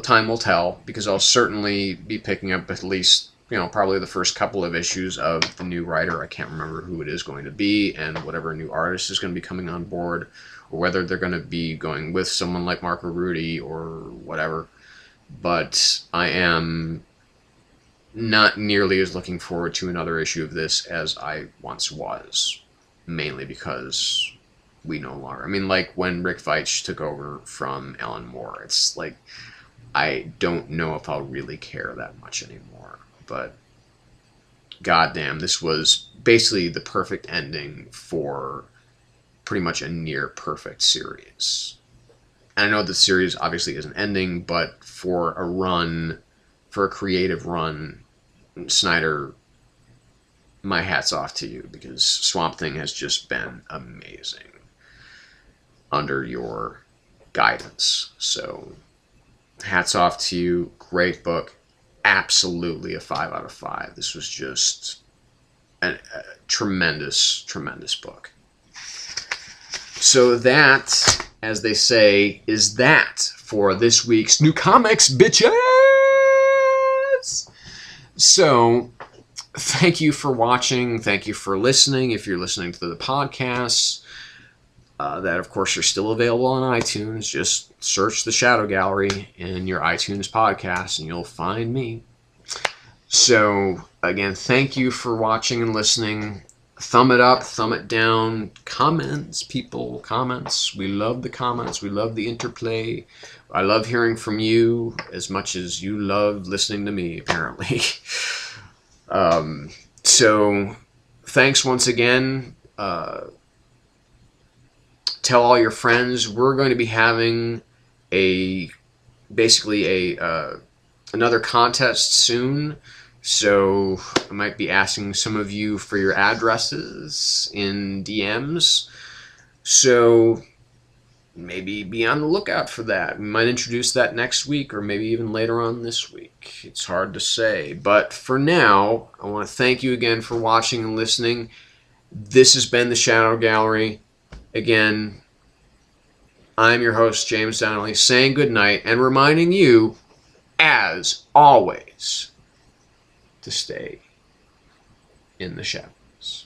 time will tell, because I'll certainly be picking up at least, probably the first couple of issues of the new writer. I can't remember who it is going to be, and whatever new artist is going to be coming on board, or whether they're going to be going with someone like Marco Rudy or whatever. But I am not nearly as looking forward to another issue of this as I once was, mainly because we no longer, I mean, like when Rick Veitch took over from Alan Moore, it's like, I don't know if I'll really care that much anymore. But goddamn, this was basically the perfect ending for pretty much a near perfect series. And I know the series obviously isn't ending, but for a creative run, Snyder, my hat's off to you, because Swamp Thing has just been amazing under your guidance. So, hats off to you. Great book. Absolutely a 5 out of 5. This was just a tremendous, tremendous book. So that, as they say, is that for this week's New Comics, bitches! So, thank you for watching. Thank you for listening. If you're listening to the podcasts, that, of course, are still available on iTunes. Just search the Shadow Gallery in your iTunes podcast, and you'll find me. So, again, thank you for watching and listening. Thumb it up, thumb it down. Comments, people, comments. We love the comments. We love the interplay. I love hearing from you as much as you love listening to me, apparently. So, thanks once again. Tell all your friends. We're going to be having basically another contest soon. So I might be asking some of you for your addresses in DMs. So maybe be on the lookout for that. We might introduce that next week or maybe even later on this week. It's hard to say. But for now, I want to thank you again for watching and listening. This has been the Shadow Gallery. Again, I'm your host, James Donnelly, saying goodnight and reminding you, as always, to stay in the shadows.